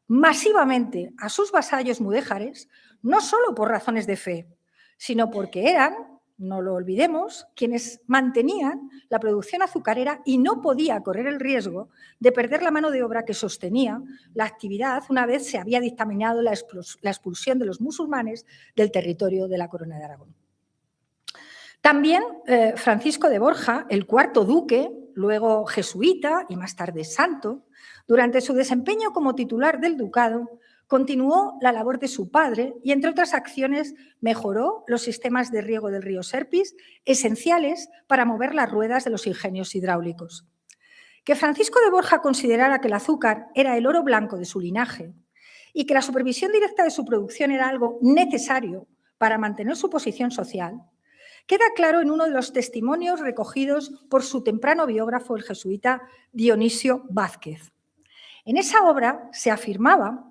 masivamente a sus vasallos mudéjares, no solo por razones de fe, sino porque eran no lo olvidemos, quienes mantenían la producción azucarera y no podía correr el riesgo de perder la mano de obra que sostenía la actividad una vez se había dictaminado la expulsión de los musulmanes del territorio de la Corona de Aragón. También Francisco de Borja, el cuarto duque, luego jesuita y más tarde santo, durante su desempeño como titular del ducado, continuó la labor de su padre y, entre otras acciones, mejoró los sistemas de riego del río Serpis, esenciales para mover las ruedas de los ingenios hidráulicos. Que Francisco de Borja considerara que el azúcar era el oro blanco de su linaje y que la supervisión directa de su producción era algo necesario para mantener su posición social, queda claro en uno de los testimonios recogidos por su temprano biógrafo, el jesuita Dionisio Vázquez. En esa obra se afirmaba,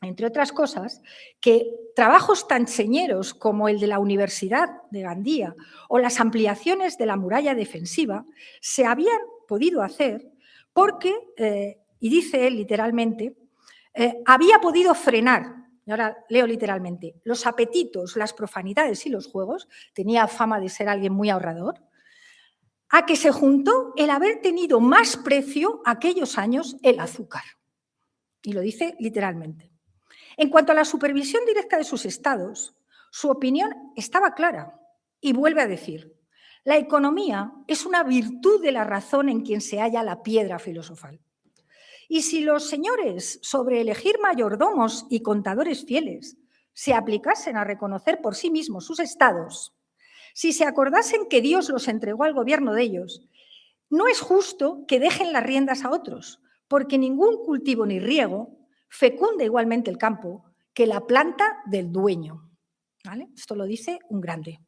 entre otras cosas, que trabajos tan señeros como el de la Universidad de Gandía o las ampliaciones de la muralla defensiva se habían podido hacer porque, y dice él literalmente, había podido frenar, y ahora leo literalmente, los apetitos, las profanidades y los juegos, tenía fama de ser alguien muy ahorrador, a que se juntó el haber tenido más precio aquellos años el azúcar. Y lo dice literalmente. En cuanto a la supervisión directa de sus estados, su opinión estaba clara y vuelve a decir, la economía es una virtud de la razón en quien se halla la piedra filosofal. Y si los señores, sobre elegir mayordomos y contadores fieles, se aplicasen a reconocer por sí mismos sus estados, si se acordasen que Dios los entregó al gobierno de ellos, no es justo que dejen las riendas a otros, porque ningún cultivo ni riego fecunda igualmente el campo que la planta del dueño. ¿Vale? Esto lo dice un grande.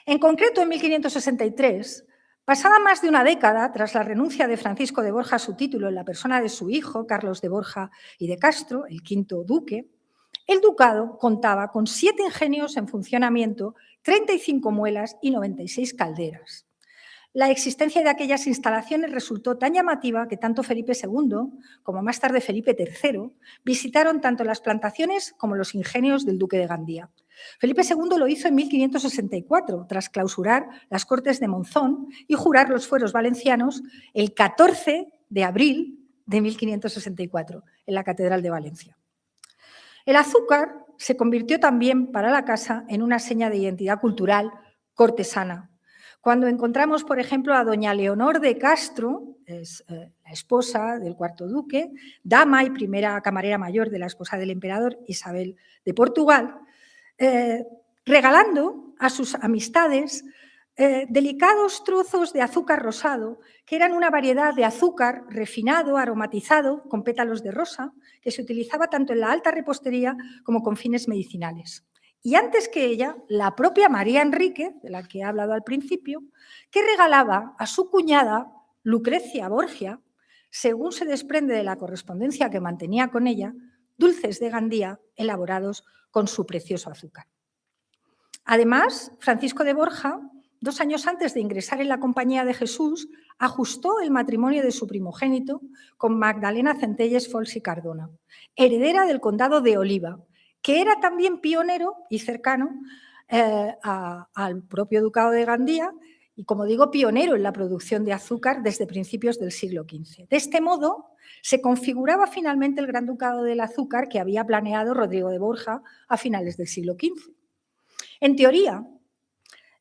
En concreto, en 1563, pasada más de una década tras la renuncia de Francisco de Borja a su título en la persona de su hijo, Carlos de Borja y de Castro, el quinto duque, el ducado contaba con 7 ingenios en funcionamiento, 35 muelas y 96 calderas. La existencia de aquellas instalaciones resultó tan llamativa que tanto Felipe II como más tarde Felipe III visitaron tanto las plantaciones como los ingenios del duque de Gandía. Felipe II lo hizo en 1564, tras clausurar las Cortes de Monzón y jurar los fueros valencianos el 14 de abril de 1564 en la Catedral de Valencia. El azúcar se convirtió también para la casa en una seña de identidad cultural cortesana. Cuando encontramos, por ejemplo, a doña Leonor de Castro, es la esposa del cuarto duque, dama y primera camarera mayor de la esposa del emperador Isabel de Portugal, regalando a sus amistades delicados trozos de azúcar rosado, que eran una variedad de azúcar refinado, aromatizado, con pétalos de rosa, que se utilizaba tanto en la alta repostería como con fines medicinales. Y antes que ella, la propia María Enríquez, de la que he hablado al principio, que regalaba a su cuñada Lucrecia Borgia, según se desprende de la correspondencia que mantenía con ella, dulces de Gandía elaborados con su precioso azúcar. Además, Francisco de Borja, 2 años antes de ingresar en la Compañía de Jesús, ajustó el matrimonio de su primogénito con Magdalena Centelles Fols y Cardona, heredera del condado de Oliva, que era también pionero y cercano al propio ducado de Gandía y, como digo, pionero en la producción de azúcar desde principios del siglo XV. De este modo, se configuraba finalmente el gran ducado del azúcar que había planeado Rodrigo de Borja a finales del siglo XV. En teoría,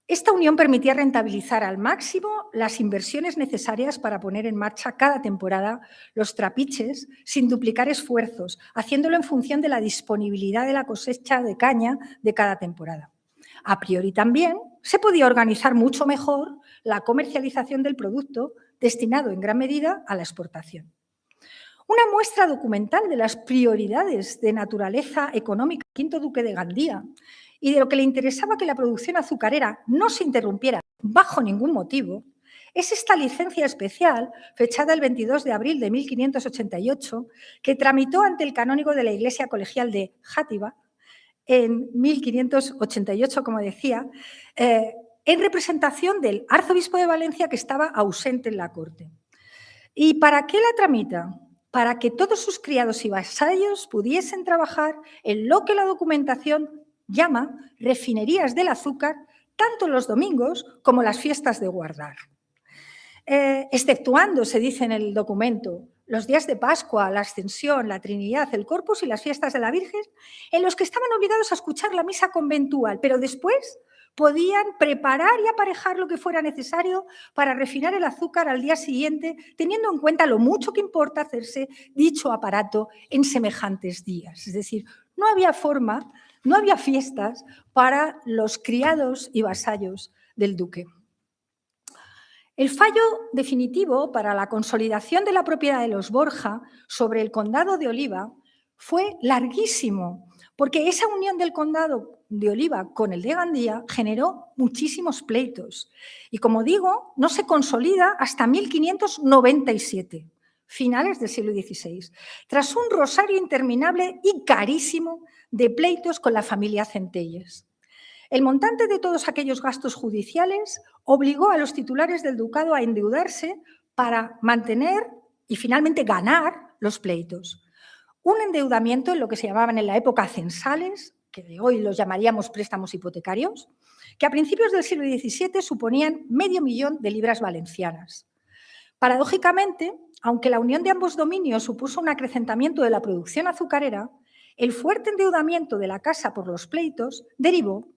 esta unión permitía rentabilizar al máximo las inversiones necesarias para poner en marcha cada temporada los trapiches sin duplicar esfuerzos, haciéndolo en función de la disponibilidad de la cosecha de caña de cada temporada. A priori también se podía organizar mucho mejor la comercialización del producto destinado en gran medida a la exportación. Una muestra documental de las prioridades de naturaleza económica del quinto duque de Gandía y de lo que le interesaba que la producción azucarera no se interrumpiera bajo ningún motivo, es esta licencia especial, fechada el 22 de abril de 1588, que tramitó ante el canónigo de la Iglesia Colegial de Játiva en 1588, como decía, en representación del arzobispo de Valencia que estaba ausente en la corte. ¿Y para qué la tramita? Para que todos sus criados y vasallos pudiesen trabajar en lo que la documentación llama refinerías del azúcar tanto los domingos como las fiestas de guardar. Exceptuando, se dice en el documento, los días de Pascua, la Ascensión, la Trinidad, el Corpus y las fiestas de la Virgen, en los que estaban obligados a escuchar la misa conventual, pero después podían preparar y aparejar lo que fuera necesario para refinar el azúcar al día siguiente, teniendo en cuenta lo mucho que importa hacerse dicho aparato en semejantes días. Es decir, no había forma, no había fiestas para los criados y vasallos del duque. El fallo definitivo para la consolidación de la propiedad de los Borja sobre el condado de Oliva fue larguísimo, porque esa unión del condado de Oliva con el de Gandía generó muchísimos pleitos. Y como digo, no se consolida hasta 1597, finales del siglo XVI, tras un rosario interminable y carísimo de pleitos con la familia Centelles. El montante de todos aquellos gastos judiciales obligó a los titulares del ducado a endeudarse para mantener y finalmente ganar los pleitos. Un endeudamiento en lo que se llamaban en la época censales, que hoy los llamaríamos préstamos hipotecarios, que a principios del siglo XVII suponían 500.000 de libras valencianas. Paradójicamente, aunque la unión de ambos dominios supuso un acrecentamiento de la producción azucarera, el fuerte endeudamiento de la casa por los pleitos derivó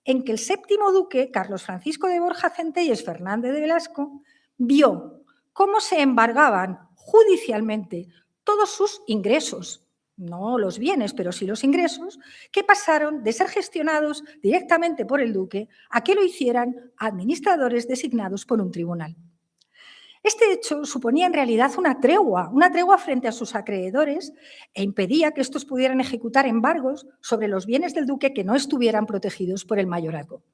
en que el séptimo duque, Carlos Francisco de Borja Centelles Fernández de Velasco, vio cómo se embargaban judicialmente todos sus ingresos, no los bienes, pero sí los ingresos, que pasaron de ser gestionados directamente por el duque a que lo hicieran administradores designados por un tribunal. Este hecho suponía en realidad una tregua frente a sus acreedores e impedía que estos pudieran ejecutar embargos sobre los bienes del duque que no estuvieran protegidos por el mayorazgo.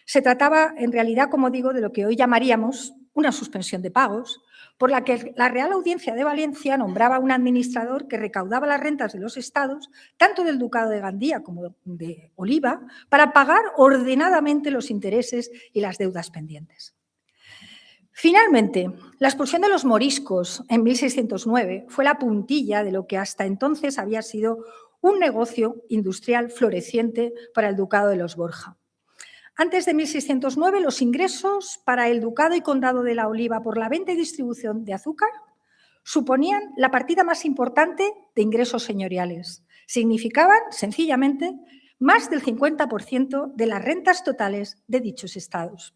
Se trataba en realidad, como digo, de lo que hoy llamaríamos una suspensión de pagos, por la que la Real Audiencia de Valencia nombraba un administrador que recaudaba las rentas de los estados, tanto del Ducado de Gandía como de Oliva, para pagar ordenadamente los intereses y las deudas pendientes. Finalmente, la expulsión de los moriscos en 1609 fue la puntilla de lo que hasta entonces había sido un negocio industrial floreciente para el Ducado de los Borja. Antes de 1609, los ingresos para el Ducado y Condado de la Oliva por la venta y distribución de azúcar suponían la partida más importante de ingresos señoriales. Significaban, sencillamente, más del 50% de las rentas totales de dichos estados.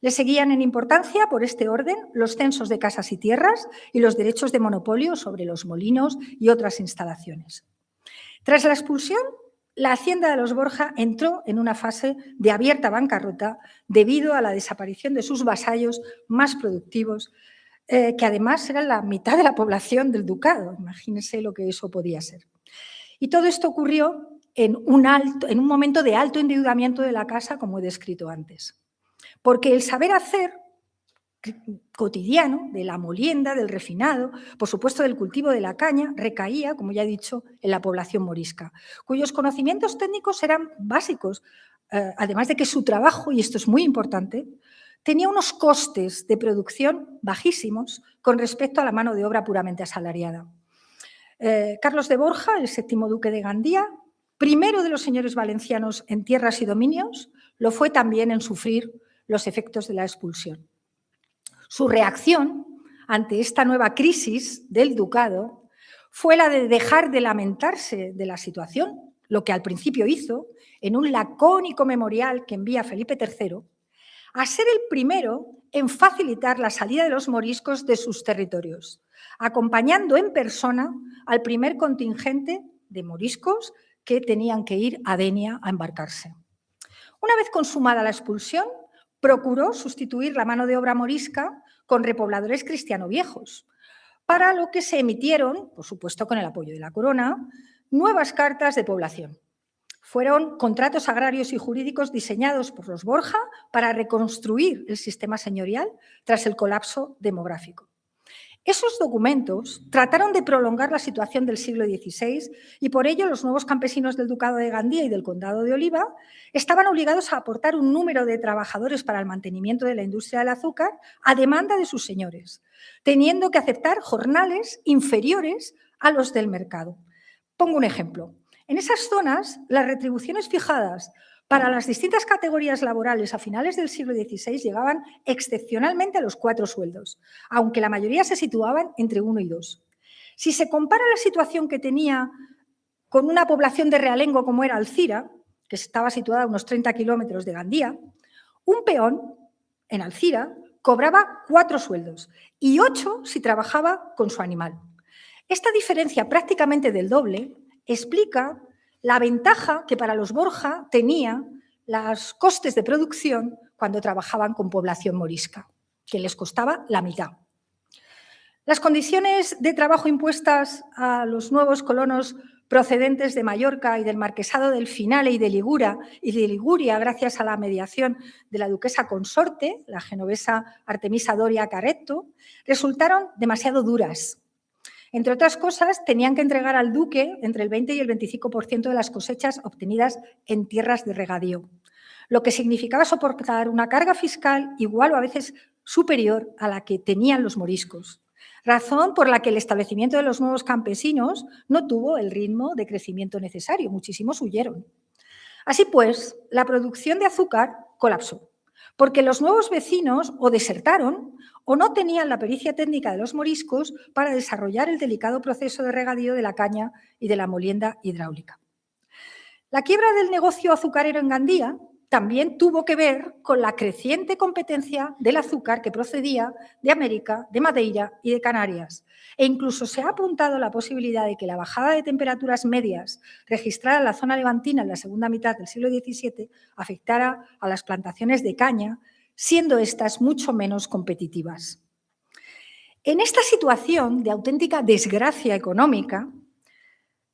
Le seguían en importancia, por este orden, los censos de casas y tierras y los derechos de monopolio sobre los molinos y otras instalaciones. Tras la expulsión, la hacienda de los Borja entró en una fase de abierta bancarrota debido a la desaparición de sus vasallos más productivos, que además eran la mitad de la población del ducado. Imagínense lo que eso podía ser. Y todo esto ocurrió en un momento de alto endeudamiento de la casa, como he descrito antes. Porque el saber hacer cotidiano de la molienda, del refinado, por supuesto del cultivo de la caña, recaía, como ya he dicho, en la población morisca, cuyos conocimientos técnicos eran básicos, además de que su trabajo, y esto es muy importante, tenía unos costes de producción bajísimos con respecto a la mano de obra puramente asalariada. Carlos de Borja, el séptimo duque de Gandía, primero de los señores valencianos en tierras y dominios, lo fue también en sufrir los efectos de la expulsión. Su reacción ante esta nueva crisis del ducado fue la de dejar de lamentarse de la situación, lo que al principio hizo en un lacónico memorial que envía Felipe III, a ser el primero en facilitar la salida de los moriscos de sus territorios, acompañando en persona al primer contingente de moriscos que tenían que ir a Denia a embarcarse. Una vez consumada la expulsión, procuró sustituir la mano de obra morisca con repobladores cristiano-viejos, para lo que se emitieron, por supuesto con el apoyo de la corona, nuevas cartas de población. Fueron contratos agrarios y jurídicos diseñados por los Borja para reconstruir el sistema señorial tras el colapso demográfico. Esos documentos trataron de prolongar la situación del siglo XVI y por ello los nuevos campesinos del Ducado de Gandía y del Condado de Oliva estaban obligados a aportar un número de trabajadores para el mantenimiento de la industria del azúcar a demanda de sus señores, teniendo que aceptar jornales inferiores a los del mercado. Pongo un ejemplo. En esas zonas, las retribuciones fijadas para las distintas categorías laborales a finales del siglo XVI llegaban excepcionalmente a los 4 sueldos, aunque la mayoría se situaban entre 1 y 2. Si se compara la situación que tenía con una población de realengo como era Alcira, que estaba situada a unos 30 kilómetros de Gandía, un peón en Alcira cobraba 4 sueldos y 8 si trabajaba con su animal. Esta diferencia prácticamente del doble explica la ventaja que para los Borja tenía los costes de producción cuando trabajaban con población morisca, que les costaba la mitad. Las condiciones de trabajo impuestas a los nuevos colonos procedentes de Mallorca y del Marquesado del Finale y de Liguria, gracias a la mediación de la duquesa consorte, la genovesa Artemisa Doria Carretto, resultaron demasiado duras. Entre otras cosas, tenían que entregar al duque entre el 20 y el 25% de las cosechas obtenidas en tierras de regadío, lo que significaba soportar una carga fiscal igual o a veces superior a la que tenían los moriscos, razón por la que el establecimiento de los nuevos campesinos no tuvo el ritmo de crecimiento necesario, muchísimos huyeron. Así pues, la producción de azúcar colapsó, porque los nuevos vecinos o desertaron o no tenían la pericia técnica de los moriscos para desarrollar el delicado proceso de regadío de la caña y de la molienda hidráulica. La quiebra del negocio azucarero en Gandía también tuvo que ver con la creciente competencia del azúcar que procedía de América, de Madeira y de Canarias. E incluso se ha apuntado la posibilidad de que la bajada de temperaturas medias registrada en la zona levantina en la segunda mitad del siglo XVII afectara a las plantaciones de caña, siendo estas mucho menos competitivas. En esta situación de auténtica desgracia económica,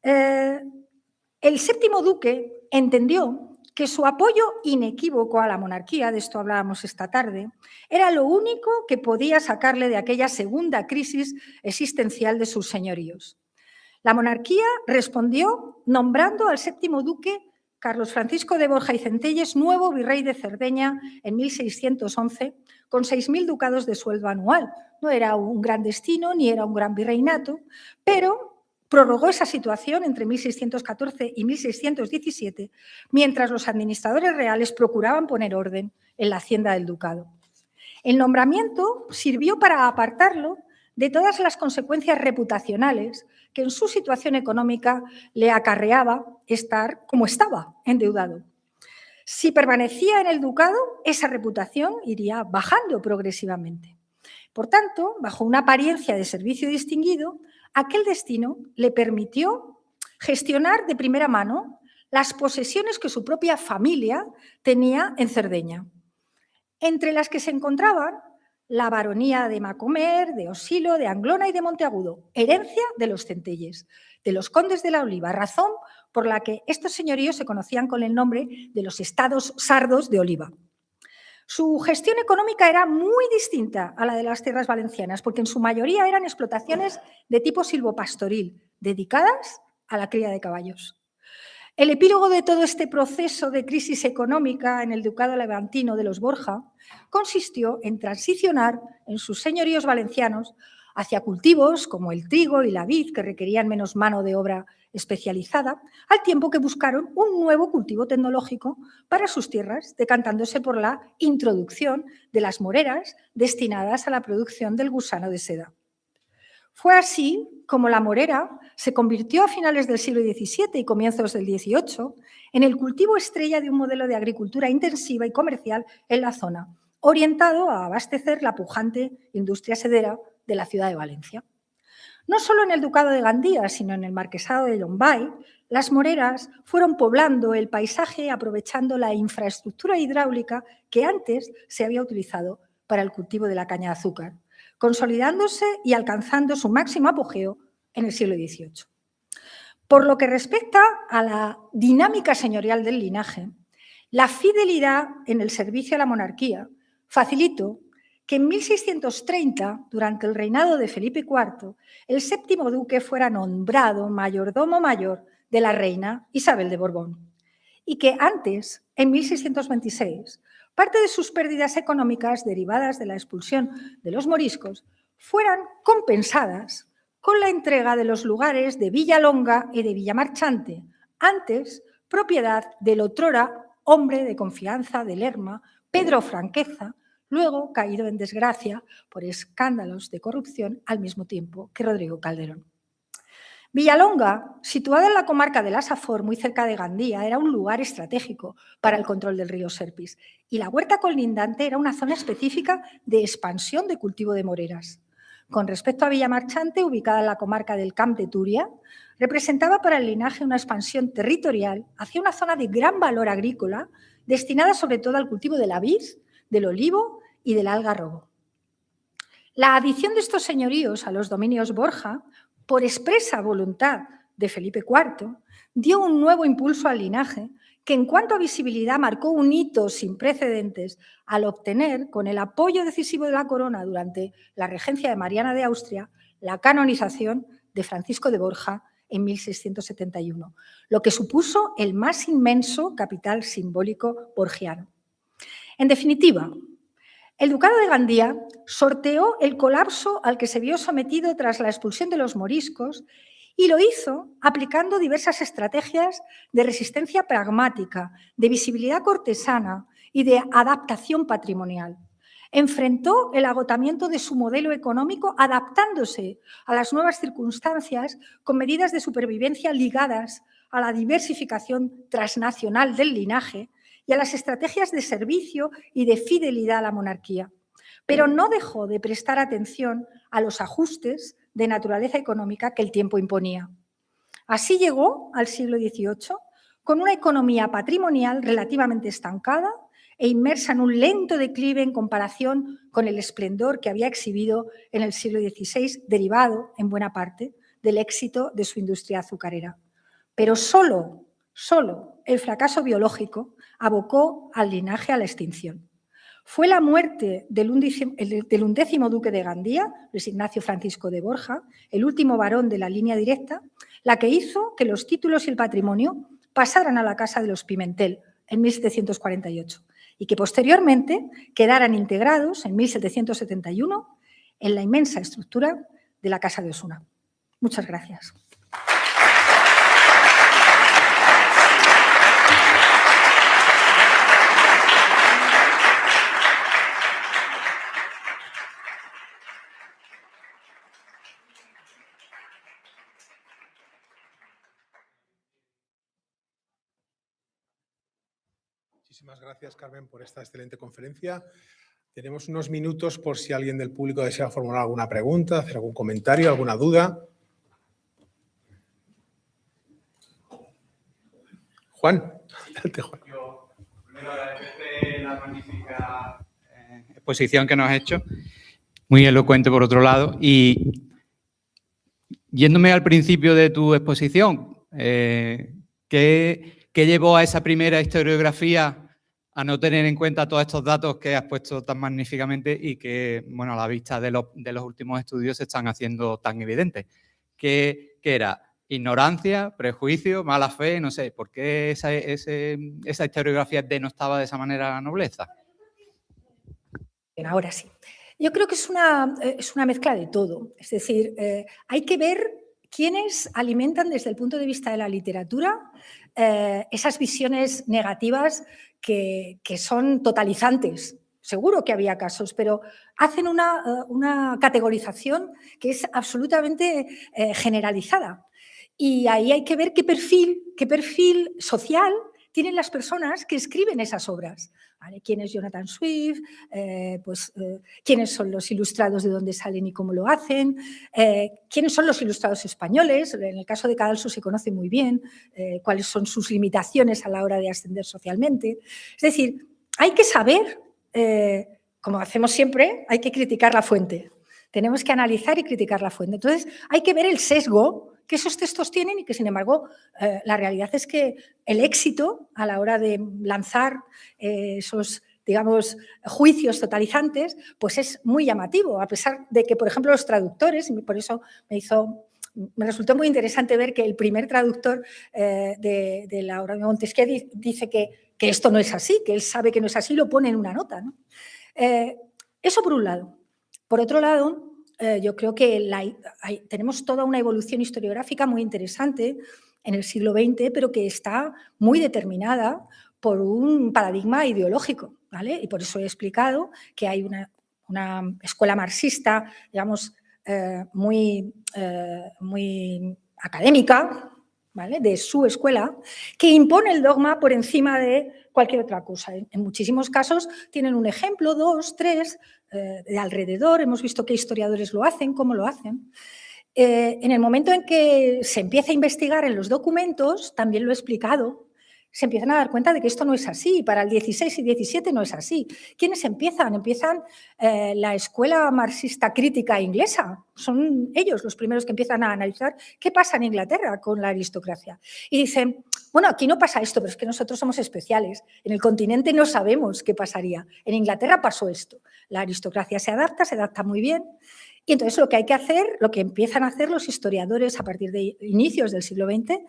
el séptimo duque entendió que su apoyo inequívoco a la monarquía, de esto hablábamos esta tarde, era lo único que podía sacarle de aquella segunda crisis existencial de sus señoríos. La monarquía respondió nombrando al séptimo duque Carlos Francisco de Borja y Centelles nuevo virrey de Cerdeña en 1611, con 6.000 ducados de sueldo anual. No era un gran destino ni era un gran virreinato, pero prorrogó esa situación entre 1614 y 1617, mientras los administradores reales procuraban poner orden en la hacienda del ducado. El nombramiento sirvió para apartarlo de todas las consecuencias reputacionales que en su situación económica le acarreaba estar como estaba, endeudado. Si permanecía en el ducado, esa reputación iría bajando progresivamente. Por tanto, bajo una apariencia de servicio distinguido, aquel destino le permitió gestionar de primera mano las posesiones que su propia familia tenía en Cerdeña, entre las que se encontraban la baronía de Macomer, de Osilo, de Anglona y de Monteagudo, herencia de los Centelles, de los condes de la Oliva, razón por la que estos señoríos se conocían con el nombre de los estados sardos de Oliva. Su gestión económica era muy distinta a la de las tierras valencianas, porque en su mayoría eran explotaciones de tipo silvopastoril, dedicadas a la cría de caballos. El epílogo de todo este proceso de crisis económica en el ducado levantino de los Borja consistió en transicionar en sus señoríos valencianos hacia cultivos como el trigo y la vid, que requerían menos mano de obra especializada, al tiempo que buscaron un nuevo cultivo tecnológico para sus tierras, decantándose por la introducción de las moreras destinadas a la producción del gusano de seda. Fue así como la morera se convirtió a finales del siglo XVII y comienzos del XVIII en el cultivo estrella de un modelo de agricultura intensiva y comercial en la zona, orientado a abastecer la pujante industria sedera de la ciudad de Valencia. No solo en el Ducado de Gandía, sino en el Marquesado de Llombay, las moreras fueron poblando el paisaje aprovechando la infraestructura hidráulica que antes se había utilizado para el cultivo de la caña de azúcar, consolidándose y alcanzando su máximo apogeo en el siglo XVIII. Por lo que respecta a la dinámica señorial del linaje, la fidelidad en el servicio a la monarquía facilitó que en 1630, durante el reinado de Felipe IV, el séptimo duque fuera nombrado mayordomo mayor de la reina Isabel de Borbón y que antes, en 1626, parte de sus pérdidas económicas derivadas de la expulsión de los moriscos fueran compensadas con la entrega de los lugares de Villalonga y de Villamarchante antes propiedad del otrora hombre de confianza de Lerma, Pedro Franqueza, luego caído en desgracia por escándalos de corrupción al mismo tiempo que Rodrigo Calderón. Villalonga, situada en la comarca de la Safor, muy cerca de Gandía, era un lugar estratégico para el control del río Serpis y la huerta colindante era una zona específica de expansión de cultivo de moreras. Con respecto a Villamarchante, ubicada en la comarca del Camp de Túria, representaba para el linaje una expansión territorial hacia una zona de gran valor agrícola destinada sobre todo al cultivo de la vid, del olivo y del algarrobo. La adición de estos señoríos a los dominios Borja, por expresa voluntad de Felipe IV, dio un nuevo impulso al linaje que en cuanto a visibilidad marcó un hito sin precedentes al obtener, con el apoyo decisivo de la corona durante la regencia de Mariana de Austria, la canonización de Francisco de Borja en 1671, lo que supuso el más inmenso capital simbólico borgiano. En definitiva, el Ducado de Gandía sorteó el colapso al que se vio sometido tras la expulsión de los moriscos y lo hizo aplicando diversas estrategias de resistencia pragmática, de visibilidad cortesana y de adaptación patrimonial. Enfrentó el agotamiento de su modelo económico adaptándose a las nuevas circunstancias con medidas de supervivencia ligadas a la diversificación transnacional del linaje y a las estrategias de servicio y de fidelidad a la monarquía. Pero no dejó de prestar atención a los ajustes de naturaleza económica que el tiempo imponía. Así llegó al siglo XVIII con una economía patrimonial relativamente estancada e inmersa en un lento declive en comparación con el esplendor que había exhibido en el siglo XVI, derivado, en buena parte, del éxito de su industria azucarera. Pero solo el fracaso biológico abocó al linaje a la extinción. Fue la muerte del 11º duque de Gandía, Luis Ignacio Francisco de Borja, el último varón de la línea directa, la que hizo que los títulos y el patrimonio pasaran a la Casa de los Pimentel en 1748 y que posteriormente quedaran integrados en 1771 en la inmensa estructura de la Casa de Osuna. Muchas gracias. Muchísimas gracias, Carmen, por esta excelente conferencia. Tenemos unos minutos por si alguien del público desea formular alguna pregunta, hacer algún comentario, alguna duda. Juan, adelante, Juan. Yo primero agradecerte la magnífica exposición que nos has hecho, muy elocuente por otro lado, y yéndome al principio de tu exposición, ¿qué llevó a esa primera historiografía a no tener en cuenta todos estos datos que has puesto tan magníficamente y que, bueno, a la vista de los últimos estudios se están haciendo tan evidentes? ¿Qué era? ¿Ignorancia, prejuicio, mala fe? No sé, ¿por qué esa historiografía denostaba de esa manera la nobleza? Bien, ahora sí. Yo creo que es una mezcla de todo. Es decir, hay que ver quiénes alimentan desde el punto de vista de la literatura esas visiones negativas que son totalizantes. Seguro que había casos, pero hacen una categorización que es absolutamente generalizada. Y ahí hay que ver qué perfil social tienen las personas que escriben esas obras. ¿Vale? ¿Quién es Jonathan Swift? ¿Quiénes son los ilustrados, de dónde salen y cómo lo hacen? ¿Quiénes son los ilustrados españoles? En el caso de Cadalso se conoce muy bien cuáles son sus limitaciones a la hora de ascender socialmente. Es decir, hay que saber, como hacemos siempre, hay que criticar la fuente. Tenemos que analizar y criticar la fuente. Entonces, hay que ver el sesgo que esos textos tienen y que, sin embargo, la realidad es que el éxito a la hora de lanzar esos, digamos, juicios totalizantes, pues es muy llamativo, a pesar de que, por ejemplo, los traductores, y por eso me resultó muy interesante ver que el primer traductor de la obra de Montesquieu dice que esto no es así, que él sabe que no es así y lo pone en una nota, ¿no? Eso por un lado. Por otro lado, yo creo que tenemos toda una evolución historiográfica muy interesante en el siglo XX, pero que está muy determinada por un paradigma ideológico, ¿vale? Y por eso he explicado que hay una escuela marxista, digamos, muy académica, ¿vale?, de su escuela, que impone el dogma por encima de cualquier otra cosa. En muchísimos casos tienen un ejemplo, 2, 3, de alrededor. Hemos visto qué historiadores lo hacen, cómo lo hacen. En el momento en que se empieza a investigar en los documentos, también lo he explicado, se empiezan a dar cuenta de que esto no es así. Para el 16 y 17 no es así. ¿Quiénes empiezan? Empiezan la escuela marxista crítica inglesa. Son ellos los primeros que empiezan a analizar qué pasa en Inglaterra con la aristocracia. Y dicen, bueno, aquí no pasa esto, pero es que nosotros somos especiales. En el continente no sabemos qué pasaría. En Inglaterra pasó esto. La aristocracia se adapta muy bien. Y entonces lo que hay que hacer, lo que empiezan a hacer los historiadores a partir de inicios del siglo XX,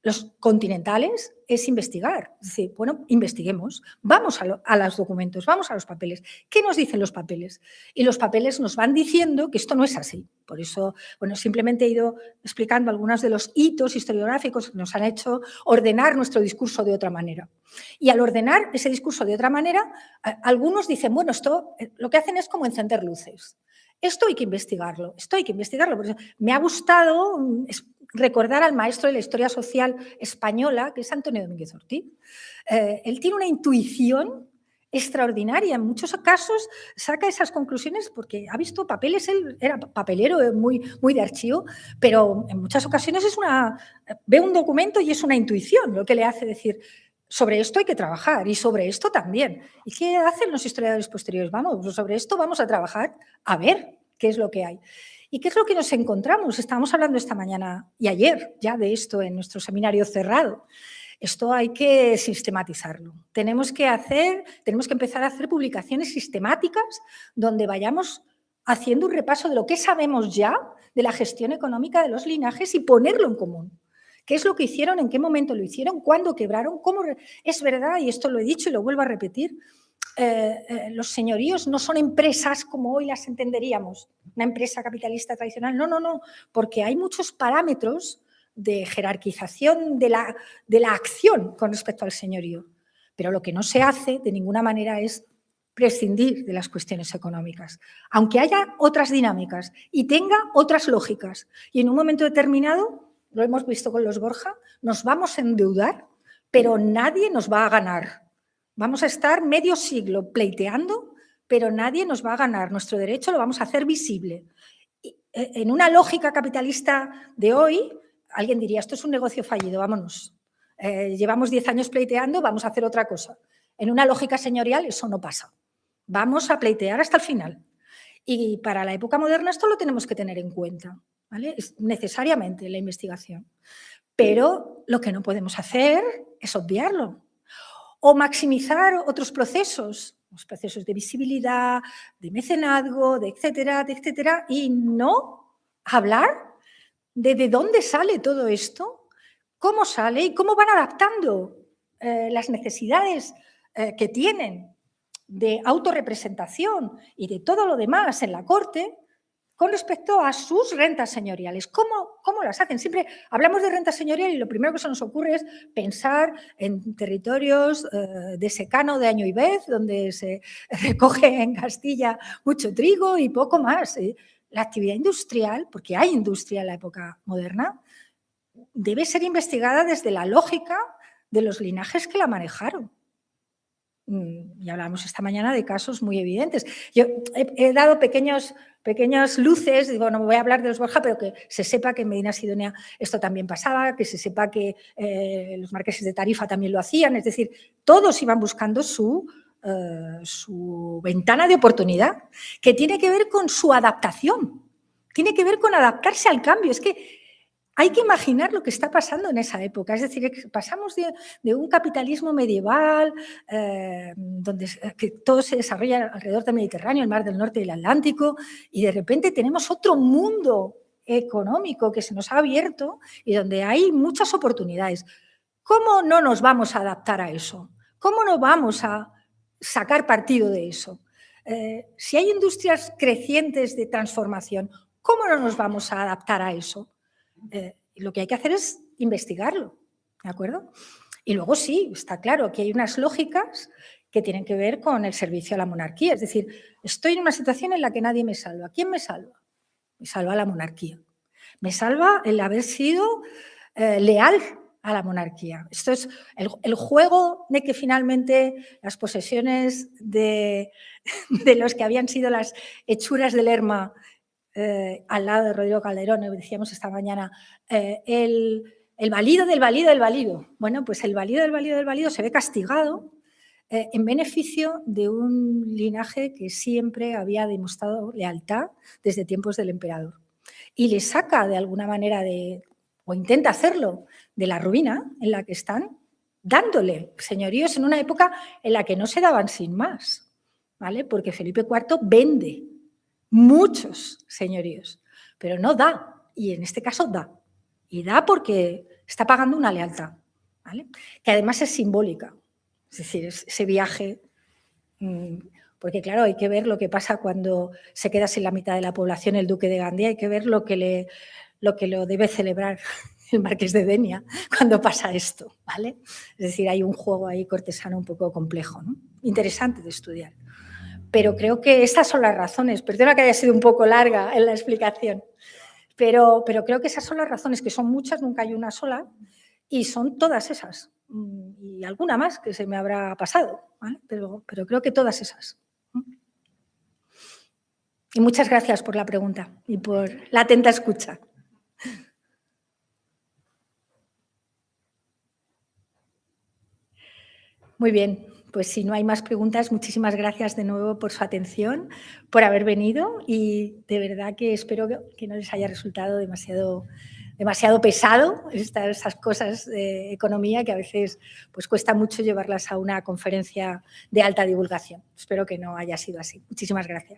los continentales, es investigar. Es decir, bueno, investiguemos, vamos a los documentos, vamos a los papeles. ¿Qué nos dicen los papeles? Y los papeles nos van diciendo que esto no es así. Por eso, bueno, simplemente he ido explicando algunos de los hitos historiográficos que nos han hecho ordenar nuestro discurso de otra manera. Y al ordenar ese discurso de otra manera, algunos dicen, bueno, esto lo que hacen es como encender luces. Esto hay que investigarlo, Por eso me ha gustado recordar al maestro de la historia social española, que es Antonio Domínguez Ortiz. Él tiene una intuición extraordinaria. En muchos casos saca esas conclusiones porque ha visto papeles, él era papelero muy de archivo, pero en muchas ocasiones ve un documento y es una intuición lo que le hace decir, sobre esto hay que trabajar y sobre esto también. ¿Y qué hacen los historiadores posteriores? Vamos, pues sobre esto vamos a trabajar a ver qué es lo que hay. ¿Y qué es lo que nos encontramos? Estábamos hablando esta mañana y ayer ya de esto en nuestro seminario cerrado. Esto hay que sistematizarlo. Tenemos que empezar a hacer publicaciones sistemáticas donde vayamos haciendo un repaso de lo que sabemos ya de la gestión económica de los linajes y ponerlo en común. ¿Qué es lo que hicieron? ¿En qué momento lo hicieron? ¿Cuándo quebraron? ¿Cómo? Es verdad, y esto lo he dicho y lo vuelvo a repetir, los señoríos no son empresas como hoy las entenderíamos, una empresa capitalista tradicional. No, porque hay muchos parámetros de jerarquización de la acción con respecto al señorío. Pero lo que no se hace de ninguna manera es prescindir de las cuestiones económicas, aunque haya otras dinámicas y tenga otras lógicas. Y en un momento determinado, lo hemos visto con los Borja, nos vamos a endeudar, pero nadie nos va a ganar. Vamos a estar medio siglo pleiteando, pero nadie nos va a ganar. Nuestro derecho lo vamos a hacer visible. En una lógica capitalista de hoy, alguien diría, esto es un negocio fallido, vámonos. Llevamos 10 años pleiteando, vamos a hacer otra cosa. En una lógica señorial eso no pasa. Vamos a pleitear hasta el final. Y para la época moderna esto lo tenemos que tener en cuenta, ¿vale? Es necesariamente la investigación. Pero lo que no podemos hacer es obviarlo. O maximizar otros procesos, los procesos de visibilidad, de mecenazgo, de etcétera, y no hablar de dónde sale todo esto, cómo sale y cómo van adaptando las necesidades que tienen de autorrepresentación y de todo lo demás en la corte con respecto a sus rentas señoriales. ¿Cómo las hacen? Siempre hablamos de renta señorial y lo primero que se nos ocurre es pensar en territorios de secano de año y vez, donde se recoge en Castilla mucho trigo y poco más. La actividad industrial, porque hay industria en la época moderna, debe ser investigada desde la lógica de los linajes que la manejaron. Y hablamos esta mañana de casos muy evidentes. Yo he dado pequeñas luces, digo, no me voy a hablar de los Borja, pero que se sepa que en Medina Sidonia esto también pasaba, que se sepa que los marqueses de Tarifa también lo hacían, es decir, todos iban buscando su ventana de oportunidad, que tiene que ver con su adaptación, tiene que ver con adaptarse al cambio. Es que hay que imaginar lo que está pasando en esa época. Es decir, pasamos de un capitalismo medieval, donde que todo se desarrolla alrededor del Mediterráneo, el Mar del Norte y el Atlántico, y de repente tenemos otro mundo económico que se nos ha abierto y donde hay muchas oportunidades. ¿Cómo no nos vamos a adaptar a eso? ¿Cómo no vamos a sacar partido de eso? Si hay industrias crecientes de transformación, ¿cómo no nos vamos a adaptar a eso? Lo que hay que hacer es investigarlo, ¿de acuerdo? Y luego sí, está claro que hay unas lógicas que tienen que ver con el servicio a la monarquía. Es decir, estoy en una situación en la que nadie me salva. ¿Quién me salva? Me salva la monarquía. Me salva el haber sido leal a la monarquía. Esto es el juego de que finalmente las posesiones de los que habían sido las hechuras del Lerma al lado de Rodrigo Calderón, decíamos esta mañana, el valido del valido del valido. Bueno, pues el valido del valido del valido se ve castigado en beneficio de un linaje que siempre había demostrado lealtad desde tiempos del emperador. Y le saca de alguna manera o intenta hacerlo, de la ruina en la que están, dándole señoríos en una época en la que no se daban sin más, ¿vale? Porque Felipe IV vende muchos señoríos, pero no da, y en este caso da. Y da porque está pagando una lealtad, ¿vale? Que además es simbólica. Es decir, ese viaje, porque claro, hay que ver lo que pasa cuando se queda sin la mitad de la población el duque de Gandía, hay que ver lo que lo debe celebrar el marqués de Denia cuando pasa esto, ¿vale? Es decir, hay un juego ahí cortesano un poco complejo, ¿no? Interesante de estudiar. Pero creo que estas son las razones. Perdona que haya sido un poco larga en la explicación, pero creo que esas son las razones, que son muchas, nunca hay una sola, y son todas esas. Y alguna más que se me habrá pasado, ¿vale? Pero creo que todas esas. Y muchas gracias por la pregunta y por la atenta escucha. Muy bien, pues si no hay más preguntas, muchísimas gracias de nuevo por su atención, por haber venido y de verdad que espero que no les haya resultado demasiado pesado esas cosas de economía que a veces pues cuesta mucho llevarlas a una conferencia de alta divulgación. Espero que no haya sido así. Muchísimas gracias.